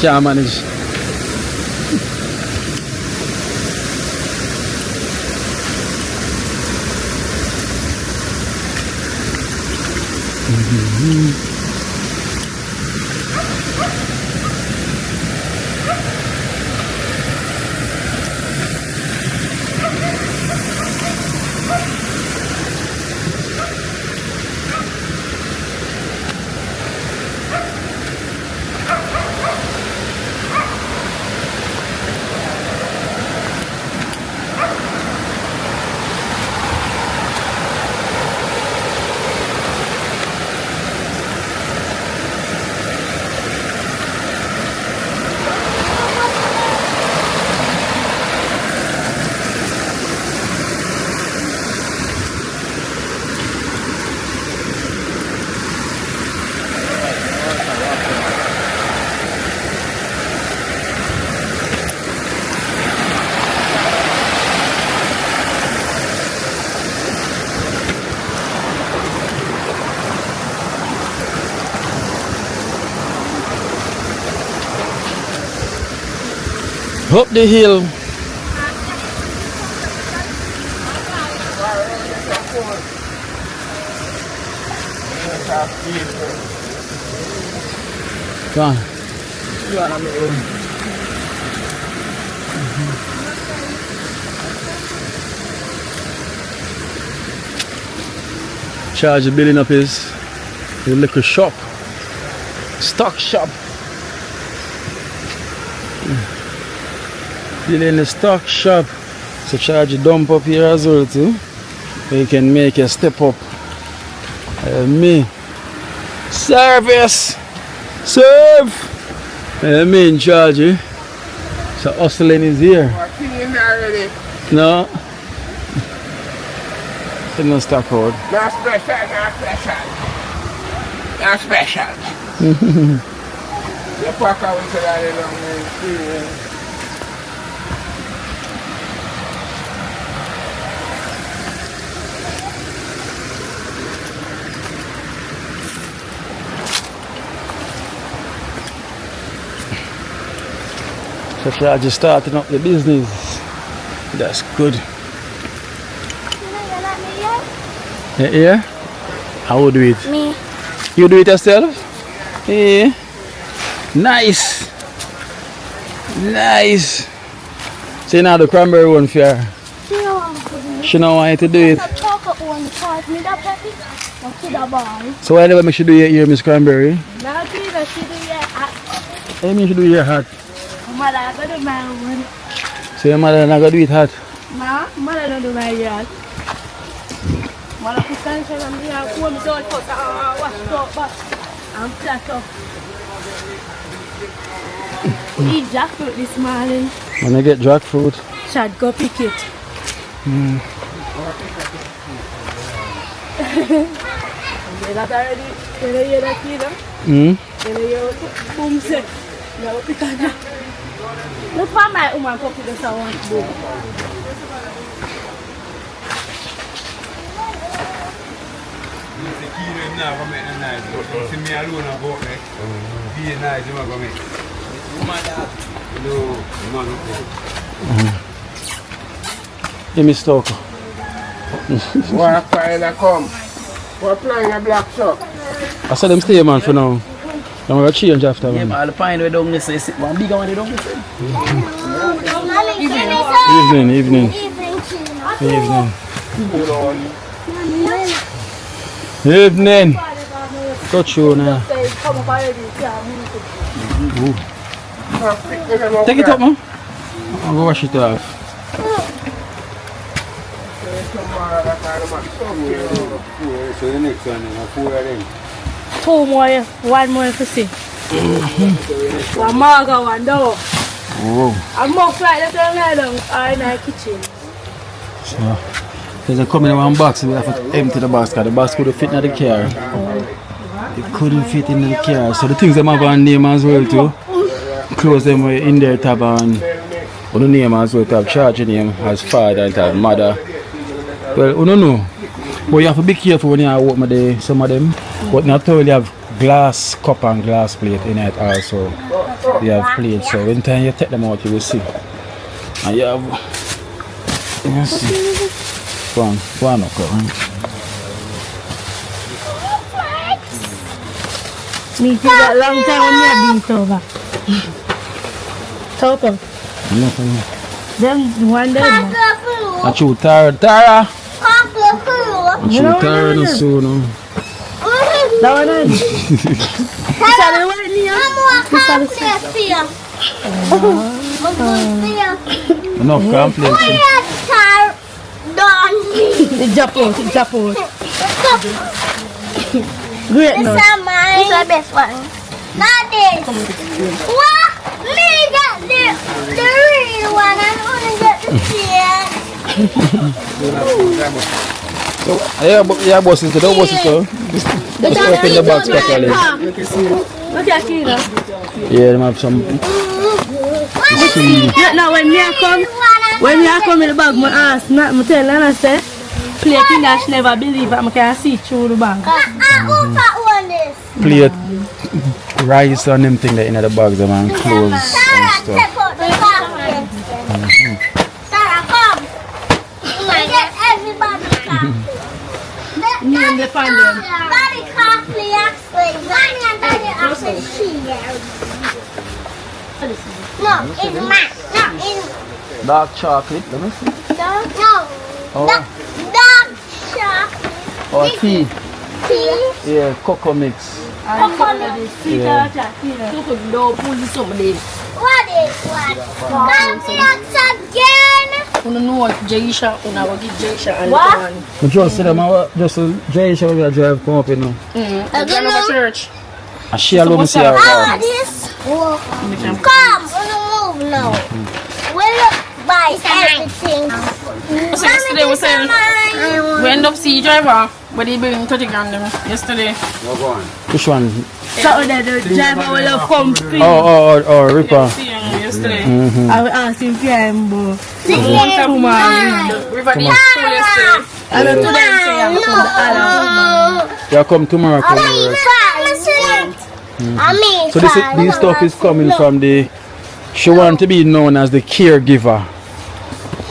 Can't manage. Up the hill. Come on. Charge is building up his liquor shop, stock shop. In the stock shop, so Charge dump up here as well too. You can make a step up. Me service, serve. Me in charge. So hustling is here. No. It's no stock road. Not special, not special. Not special. You pack out to that long way. So Charge is starting up the business. That's good. Yeah? I will do it. Me. You do it yourself? Yeah. Nice. Nice. See now the cranberry one for her. She don't want you to do it. So why never make she do your ear, Miss Cranberry? Hey, me should do your hat. So your mother not gonna do it hot? No, mother don't do my yard. Mother put sunshine on the yard, warm it all, wash it up, but I'm flat up. Eat jackfruit this morning. When I get jackfruit. Should go pick it. Is that already? Did you hear that, Peter? Boom set. Look for my woman copy the sound. Give me stock. What fire come? We're playing a black shop. I said them stay man for now. I'm gonna change after Yeah, man. but I'll find where down this is. One bigger one, they don't miss it. Evening. Evening. Touch you now. Take it up, man. I'll go wash it off. So the next one, four of them. 2 more, 1 more to see. One more go one door. Oh. I'm more flight that I don't in the kitchen. So, there's a coming in one box, we have to empty the box because the box couldn't fit in the car. It couldn't fit in the car. So the things them have a name as well too. Close them in their tab and the name as well to have charge name as father and as mother. Well, I don't know. But you have to be careful when you open some of them. But not only you have glass cup and glass plate in it also. You have plates, so when time you take them out you will see. And you have, you see. One okay. Me feel that long time when me have been sober. Sober. Nothing. Then one day. I chew Tara. I chew Tara no soon. That one is. This are the one here. Enough complaints. It's jump out. Great This now. is mine. This is the best one. Not this. What? Me get the real one. I'm gonna get the shit. Yeah, boss is the boss is so. Just open the box properly. Look at Kira. Yeah, them have some. Now when me come in the bag, I ask, I tell her, I say, plate in that she never believe I can see through the bag. Plate, rice and them thing that in the bags, them and clothes and stuff. Me and the family. Daddy can't play actually. Mommy and Daddy actually No, it's mine. No, it's Dark chocolate, let me see. no. Oh. Dark chocolate. Or tea. Tea. Yeah, cocoa mix. What is what? Come next again. You know what, Jaisha, you know what, Jaisha and What? But just see them, just Jay show me a drive come up, you know. I'm going to church. And she alone see her car. This. Come, move now. We'll buy everything. So yesterday we said we end up see driver, but he bring 30 grand them yesterday. Which one? Saturday the driver will have come free. Oh, Ripper. See him yesterday. I will ask him for him, but This is mine. River did school yesterday. I don't know them say I'm from the other. You come tomorrow. Come over. So this stuff is coming from the. She want to be known as the caregiver.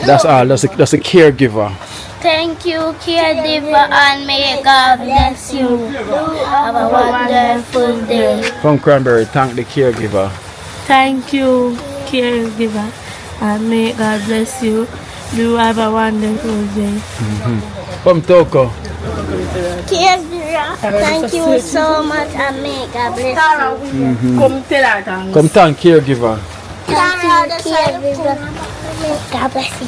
That's all. That's a caregiver. Thank you, caregiver, and may God bless you. Have a wonderful day. From Cranberry, thank the caregiver. Thank you, caregiver, and may God bless you. Do have a wonderful day. From Toko. Caregiver, thank you so much, and may God bless you. Come tell her thanks. Come thank caregiver. Thank you, caregiver. May God bless you.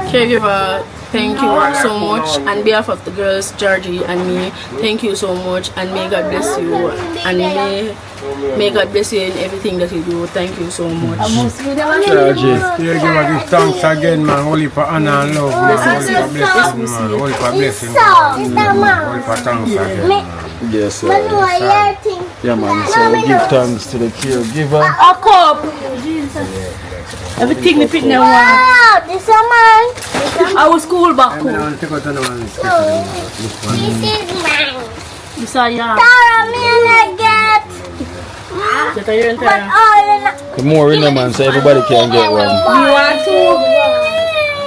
Caregiver, thank you so much on behalf of the girls, Georgie and me. Thank you so much, and may God bless you, and may God bless you in everything that you do. Thank you so much. Georgie. Caregiver, give thanks again, man. Holy for honor and love, man. Holy for blessing, man. Holy for blessing, man. Holy for thanks again, man. Yes, sir. But no, I think. Yeah, man. So we give thanks to the caregiver. A cup. Jesus. Everything we pick now. Wow, this is mine. Our school back home. This is mine. This are young. Tara, me and I get. Get a year and But all in The more in the man, so everybody can get one. you want to?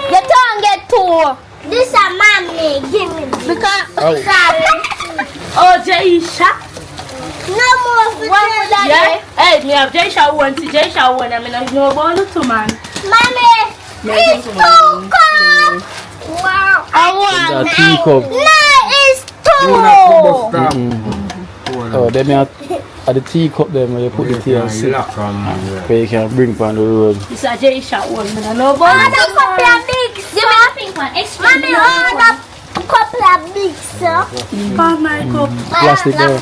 Get on, get two. This is mommy. Give me. Because. Sorry. Oh, Jaisha. No more for daddy. Yeah. Hey, me have Jaisha one. Jaisha one. I mean, I know about it too, man. Mommy, it's two cups. Wow. I want A teacup. No, it's two. Oh, then me at the teacup then where you put the tea and sit. Where you can bring on the road. This is Jaisha one. I know about Order it. a couple of big, sir. Give me the pink one. Extra. Mommy, order a couple of big, sir. Pass my cup. Plastic there.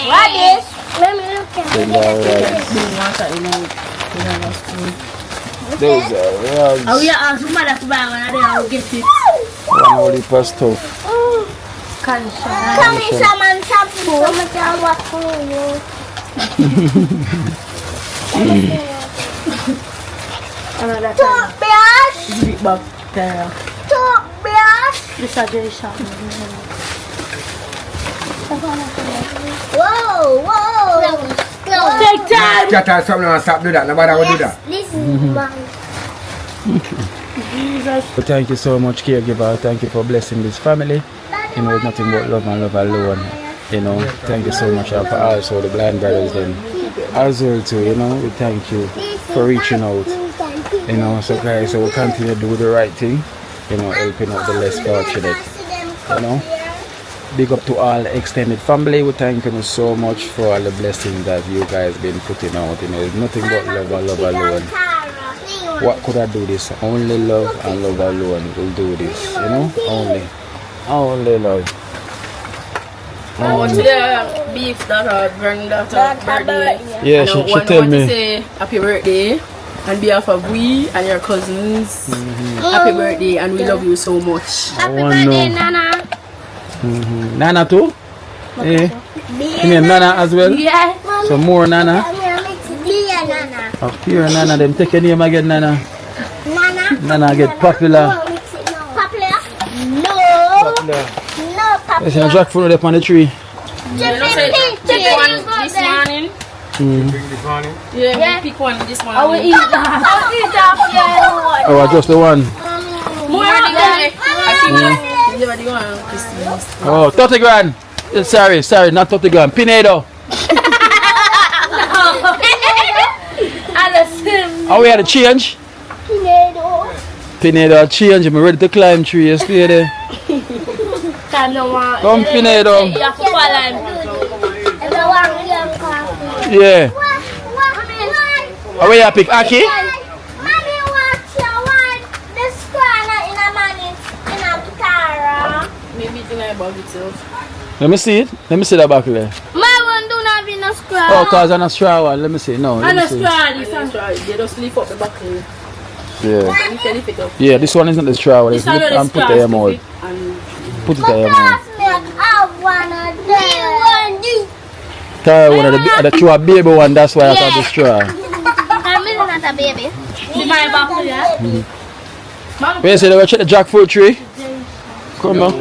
What is? Let me look at Then it. those are rugs. Oh, yeah, ask mother to buy one and then I'll get it. One only per stuff. Come in some and some food. What for you? Another time. Toothbrush. Big bag there. Toothbrush. This is Jaisha. Whoa, whoa. Take time. Chatter, someone will stop do that. Nobody will do that. This is mine. But thank you so much, caregiver. Thank you for blessing this family. You know, it's nothing but love and love alone. You know, thank you so much and for also the blind brothers then as well too. You know, we thank you for reaching out. You know, so guys, so we'll continue to do the right thing. You know, helping out the less fortunate. You know, big up to all the extended family. We thank you so much for all the blessings that you guys been putting out. You know, it's nothing but love and love alone. What could I do this? Only love and love alone will do this. You know, only love. I want to the beef that her granddaughter birthday. Yeah, And I she want tell to me. say happy birthday on behalf of we and your cousins. Happy birthday and we love you so much. Happy want birthday, no. Nana. Nana too? Yeah. You mean Nana as well? Yeah. So more Nana. Dear Nana. Oh, pure Nana. Them take your name again, Nana. Nana. Nana get popular. Popular? No. No, popular. There's a jackfruit up on the tree. You know, say, pick one this morning. Bring this morning. Yeah, we pick one this morning. I will eat that. I will eat that. Oh, just the one. More than that. I think the one. Oh, 30 grand. Sorry, not 30 grand. Pinedo. Oh, we had a change. Pinedo change. I'm ready to climb tree. You stay there. Come Pinedo. You have to follow him. Yeah. Oh, where you pick Aki? Mommy, watch your one. This corner in a man in a guitar. Maybe think about itself. Let me see it. Let me see that back there. My one do not be no scratch. Oh, cause I'm a straw one. Let me see. No. Let And me a see. straw, this one. They just lift up the back here. Yeah. You can lift it up. Yeah, this one is not the straw one. It's This one lift is and put straw, the M out. and Put it in your mouth. I wanna do. Try one of the true baby one. That's why I got the straw. I'm not a baby. see my back here. Where you say they go check the jackfruit tree? Come on.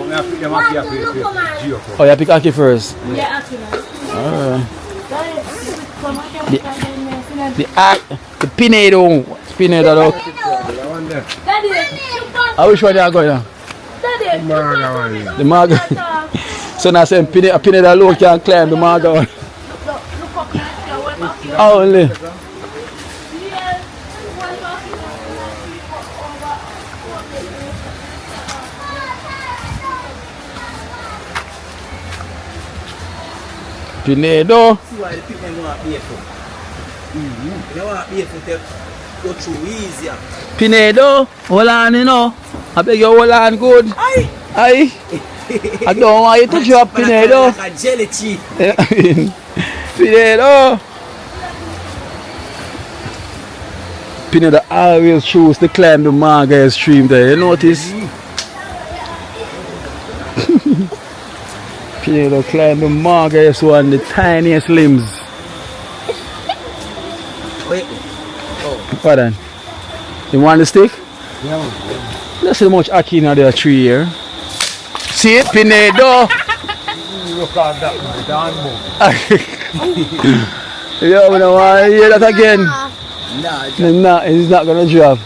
Oh, you pick Aki first. Yeah, actually. Alright. The pinedo. Pinedo out. I wish one you are going now. The marga. So now saying pinedo low can climb the marga one. Only. Pinedo. See why the people want barefoot. They want barefoot to go through easier. Pinedo, hold on, you know. I beg you, hold on good. Aye. I don't want you to drop Pinedo. Like a jelly cheese. Pinedo. Pinedo always choose to climb the Marga stream there, you notice? Pedro climb the margaritas one, the tiniest limbs. Wait. What then? You want the stick? Yeah, man. Let's see how much Akeynote there tree here. See it, Pinedo? Look at that, man. Down boom. Yeah, we don't want to hear that again. Nah, it's not gonna drop.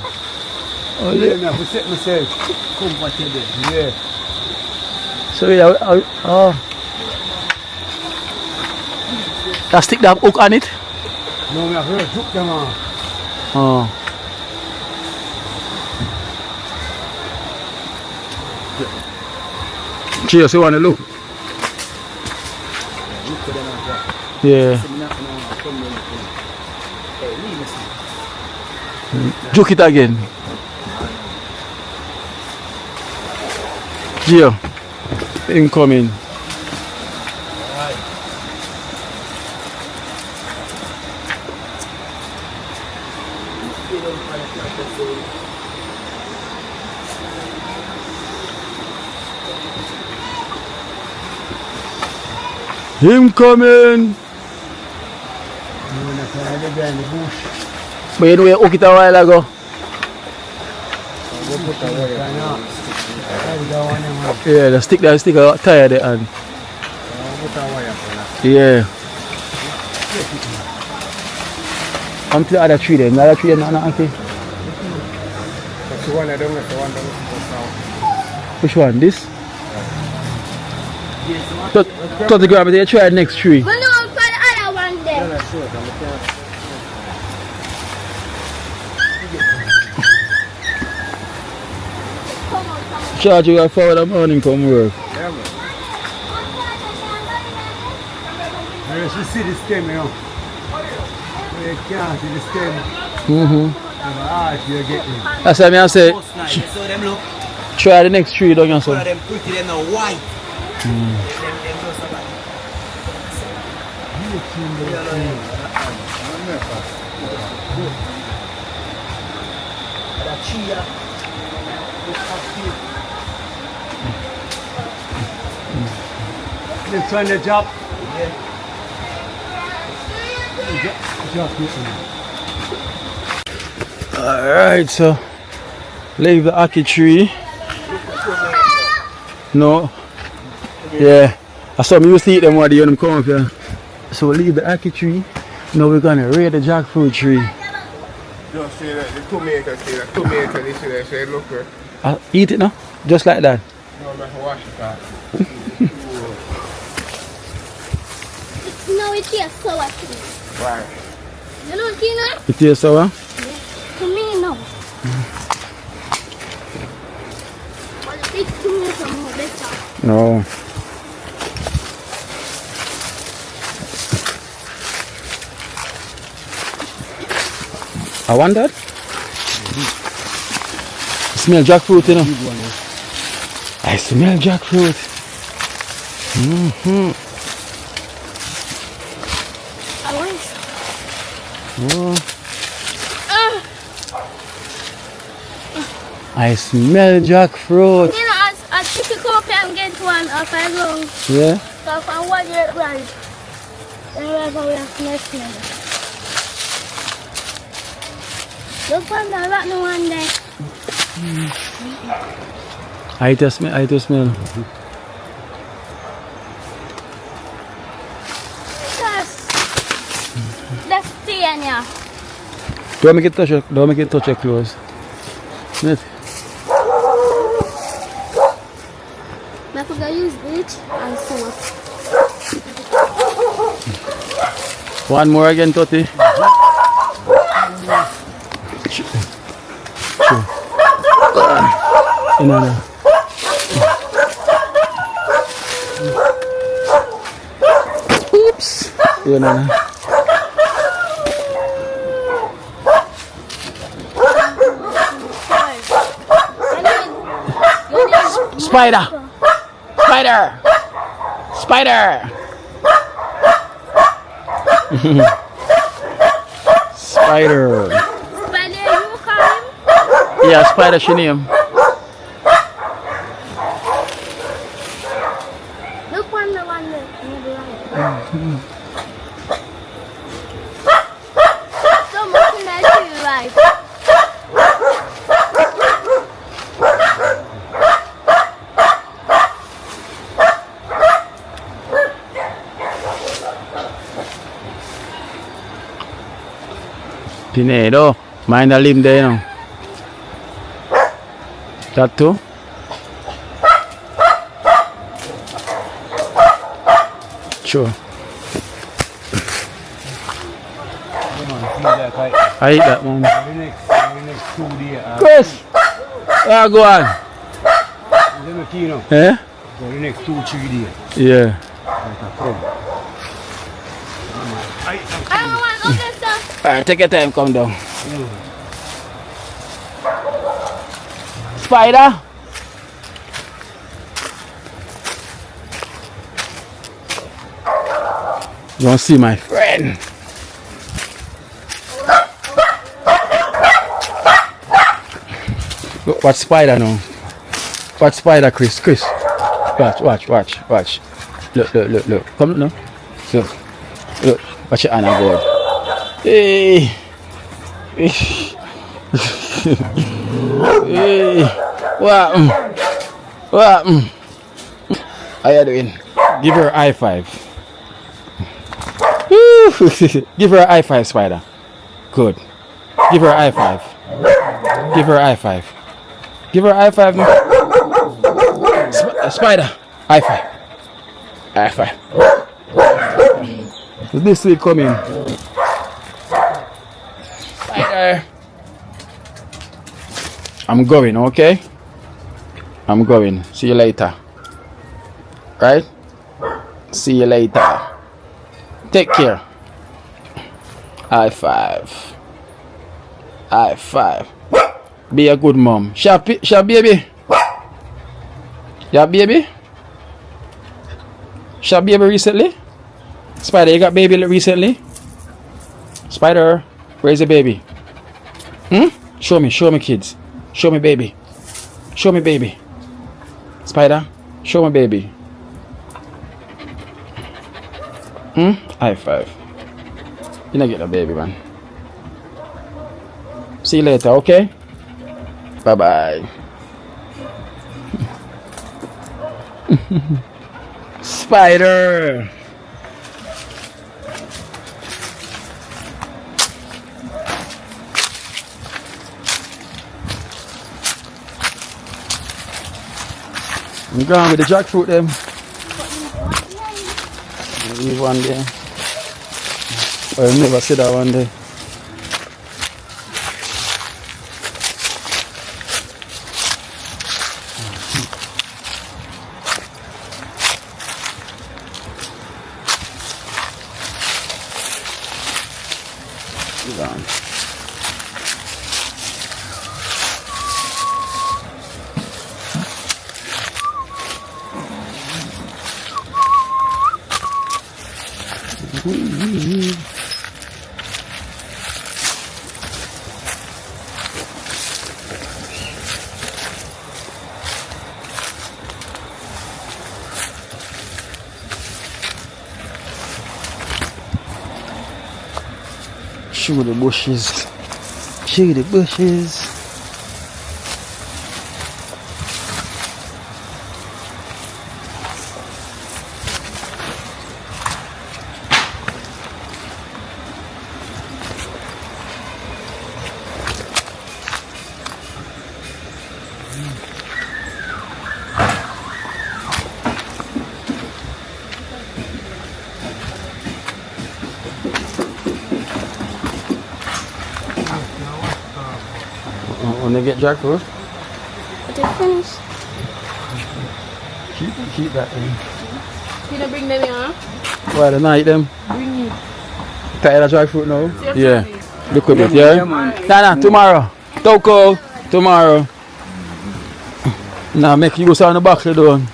Oh, Yeah, man. I set myself comfortable. Yeah. so yeah, oh. That stick that hook on it? No, me have to hook them on. Oh. Cheers, you want to look? Yeah. Juke it again. Gio, incoming. Him coming. But you know you hook it a while ago. Yeah, the stick tired there and yeah. I'm to the other tree then. The other tree not okay. Which one? This? 30 grams, you try the next tree. But no, I'm for the other one there. Charge you got forward the morning come work. Yeah, man. You should see the stem, you know. You can't see the stem. You're getting. That's why I say, Most nice. So them look. try the next tree, don't you? One of them pretty, them now white. Them just about. That chia. This one the job. Alright, so leave the Aki tree. No. Yeah. I saw me used to eat them while them come up here. So leave the Aki tree. Now we're gonna raid the jackfruit tree. Just say that the tomato, this is say look good. Eat it now? Just like that. No, I'm gonna wash it out. No, it tastes sour to me. Why? You know, Tina? It tastes sour? To me, no. But the big tomato more better. No. I want that. Smell jackfruit, you know. I smell jackfruit. I want Oh. I smell jackfruit. You know, I pick it up and get one if I go. Yeah. So if I want it right, then we have to next one. Look on the rotten one there. I just smell. Let's see in here. Don't make it touch your clothes. Net. I'm going to use bleach and salt. One more again, Toti. No. Oops. No. Spider! Spider! Spider! Spider! Spider, you call him? Yeah, Spider she name. Look on the one So much in that tree, like. Pinedo, mind a limb there, you know. That too? Sure. I eat that one. The next 2 days. Chris! Go on. Is it Akeynote? Eh? So the next 2-3 days. Yeah. I don't want all this stuff. Alright, take your time, come down. Spider! You want to see my friend? Look, watch Spider now. Watch Spider, Chris. Chris. Watch. Look. Come now. Look. Watch your hand aboard. Hey. Hey. What? How you doing? Give her a high five. Give her a high five, Spider. Good. Give her a high five. Give her a high five. Give her a high five now. Spider. High five. High five. This will come in. Spider. I'm going, okay? I'm going. See you later. Right? See you later. Take care. High five. High five. Be a good mom. Shall baby? Yeah, baby? Shall baby recently? Spider, you got baby recently? Spider, where's the baby? Show me kids. Show me baby. Show me baby. Spider, show me baby. High five. You not get a baby, man. See you later, okay? Bye-bye. Spider! I'm going with the jackfruit them. Leave one there. I'll never see that one there. Gone. Shoot the bushes. Shoot the bushes. When they get jackfruit, They're finished. keep that in. You don't bring them here? Why the night them? Bring it. Tired of jackfruit now? Yeah. Seriously? Look with it, yeah? Nah, tomorrow. Toko, tomorrow. Nah, make use on the box you doing.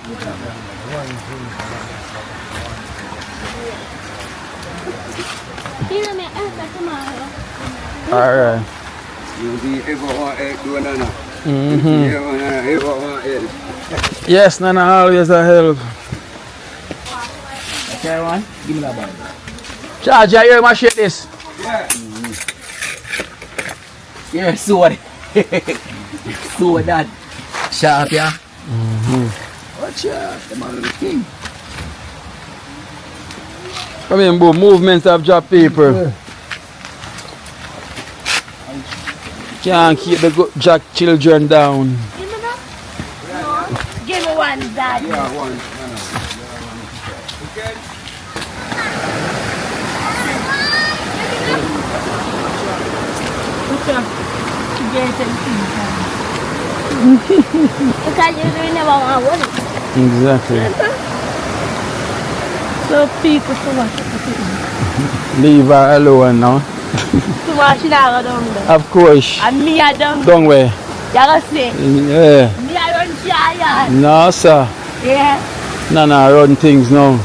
You know me after tomorrow. Alright. Yes, Nana always a help. Try one. Give me that bag. Charge, you hear my shit this? Yeah. Yeah, so what? So that. Sharp, yeah? Watch out, the man of the king. Come in, bro. Movements of job people. Can't keep the jack children down. Give me that. No. Give me one, Daddy. Yeah, one. Because you never want to work. Exactly. So people so much. Leave her alone now. Too much now down there. Of course. And me I down there. Don't way. You gonna say? Yeah. Me I run giant. No, sir. Yeah. No, run things now.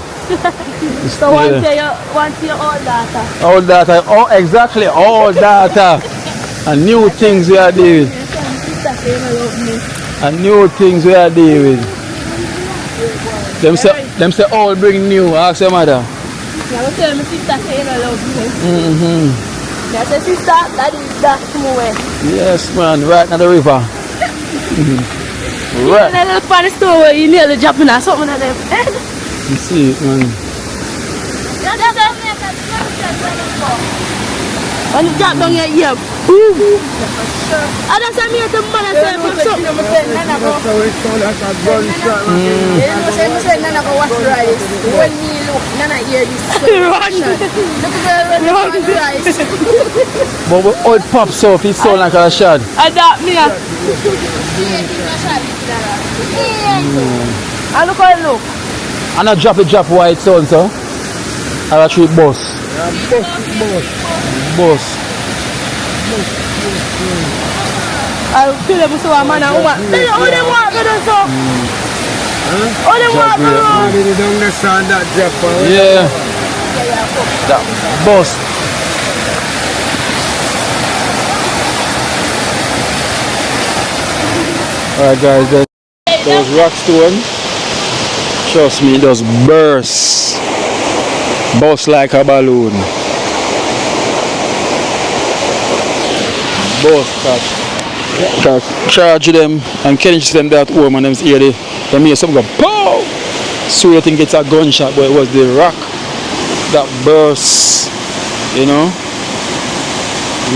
So once you old data. All data. Oh, exactly. All data. And new things we are doing. And new things we are doing. Them say all bring new. Ask your mother. Yeah, I tell my sister say you don't love me. Yeah, say sister, that is that way. Yes, man. Right now the river. Right. You look for the store where you nearly jumping or something on them. You see it, man. When you drop down your ear, boom! I just say me at the man and say something. You know say Nana go watch rice. When me look, Nana hear this. Run! Look at the rice. But when old pops off, it sound like a shot. Adopt me. I look how it look. And I drop white sound, so. I treat boss. Boss. I'll kill them so a man and woman. How them walk go down so? How them walk go down? They don't understand that drop. Yeah. That boss. Alright guys, those rock stone, trust me, it does burst. Bust like a balloon. Bust catch. Charge them and catch them that home and them hear they hear something go pow! So you think it's a gunshot, but it was the rock that burst, you know.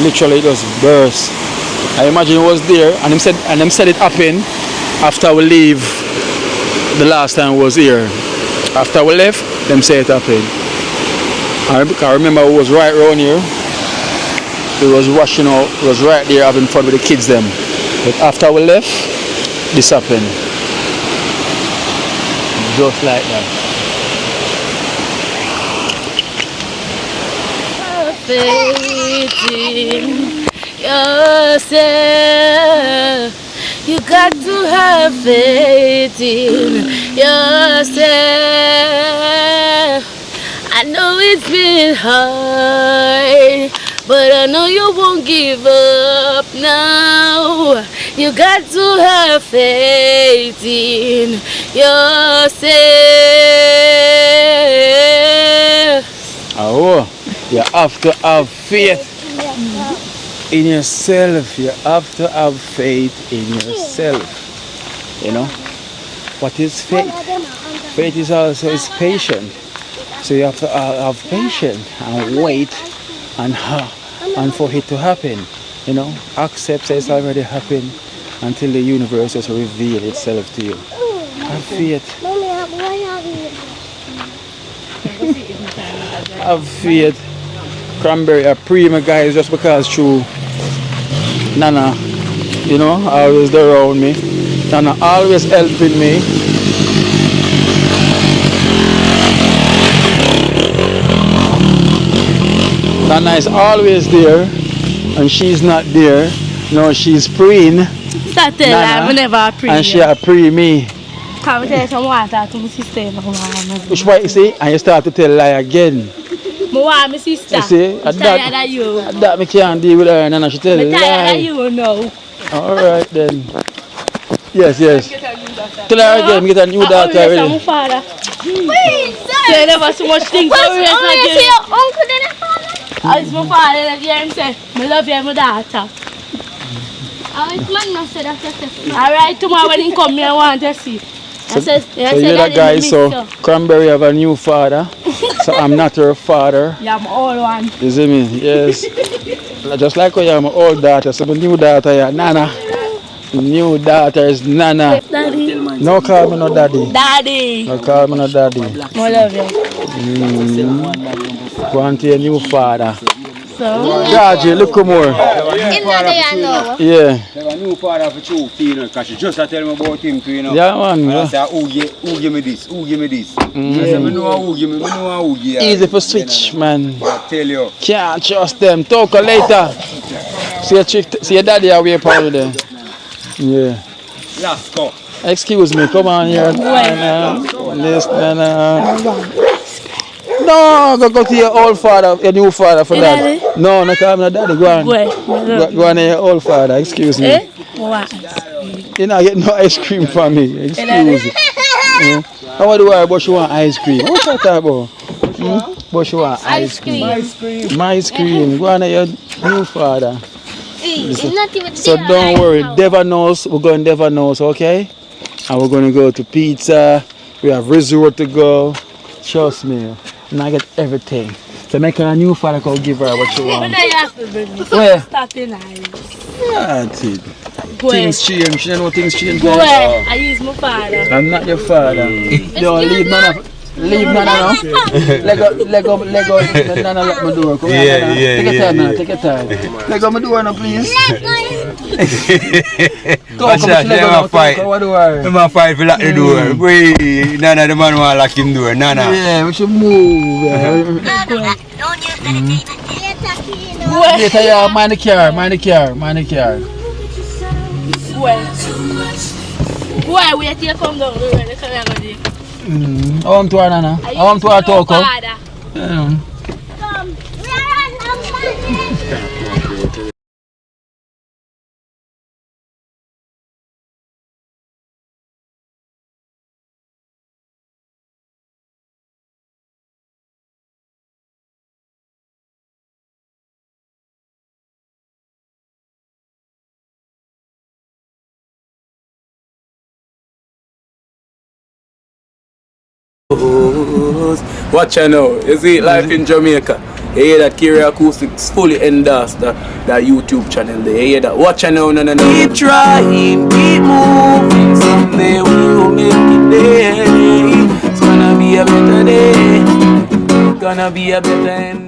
Literally it just burst. I imagine it was there and them said it happened after we leave the last time we was here. After we left, them say it happened. I remember it was right around here. It was rushing out, it was right there having fun with the kids them. But after we left, this happened. Just like that. Faith in yourself. You got to have faith in yourself. I know it's been hard, but I know you won't give up now. You got to have faith in yourself. Oh, you have to have faith in yourself. You have to have faith in yourself. You know? What is faith? Faith is also patient. So you have to have patience and wait and for it to happen. You know, accept that it's already happened until the universe just reveal itself to you. Have faith. Have faith. Cranberry, I pray my guys just because true. Nana, you know, always there around me. Nana always helping me. Nana is always there, and she's not there. No, she's praying. Start telling her, I never pray. And she pray me. Come tell some water to my sister. Which why you see, and you start to tell lie again. My sister. You see, I'm tired of you. That me can't deal with her, and she tell I'm lie. tired of you now. All right then. Yes, yes. Tell her again, get a new daughter already. I'm father. Say never so much things. Only say your uncle then your father. It's my father that hear him say, I love you, my daughter. It's man not say that. Alright, tomorrow when he come here, I want to see. So you're that guy, so Cranberry have a new father. So I'm not her father. Yeah, I'm old one. You see me? Yes. Just like I am my old daughter, so my new daughter is Nana. New daughter is Nana. Daddy. No call me no daddy. Daddy. No call me no daddy. I love you. Go on to your new father. So? Georgie, look more. Yeah. Yeah. A new father for two, you know, because she just tell me about him too, you know. Yeah, man. I say, who give me this? Who give me this? I say, I know who give me, I know who give me. Easy for switch, man. I tell you. Can't trust them. Talk later. See your daddy away from there. Yeah. Last go. Excuse me, come on here. No, go to your old father, your new father for that. Daddy? No, no, call me no daddy. Go on. Go on to your old father. Excuse me. What? You not get no ice cream from me. Excuse me. How do I? But you want ice cream? What's that about? But you want ice cream? My ice cream. Go on to your new father. So don't worry, Deva knows, we're going to Deva knows, okay? And we're going to go to pizza, we have resort to go. Trust me, and I get everything. So make her a new father call give her what she wants. Where? That's it. Things change, you know things change. I use my father. I'm not your father. Don't leave none of Leave Nana now. Lego, Nana lock my door. Come on, Nana. Take your time now, take your time. Lego my door now, please. Come on, fight. The man fight for lock the door. Wait, Nana, the man want lock him door. Nana. Yeah, we should move. Later, yeah, mind the car. Why wait till you come down the road? I want to Nana. I want to talk. Watch out now, you see life in Jamaica. You hear that Kerry Acoustics fully endorsed that YouTube channel there. You hear that? Watch out now, no. Keep trying, keep moving. Someday we will make it there. It's gonna be a better day. Gonna be a better end.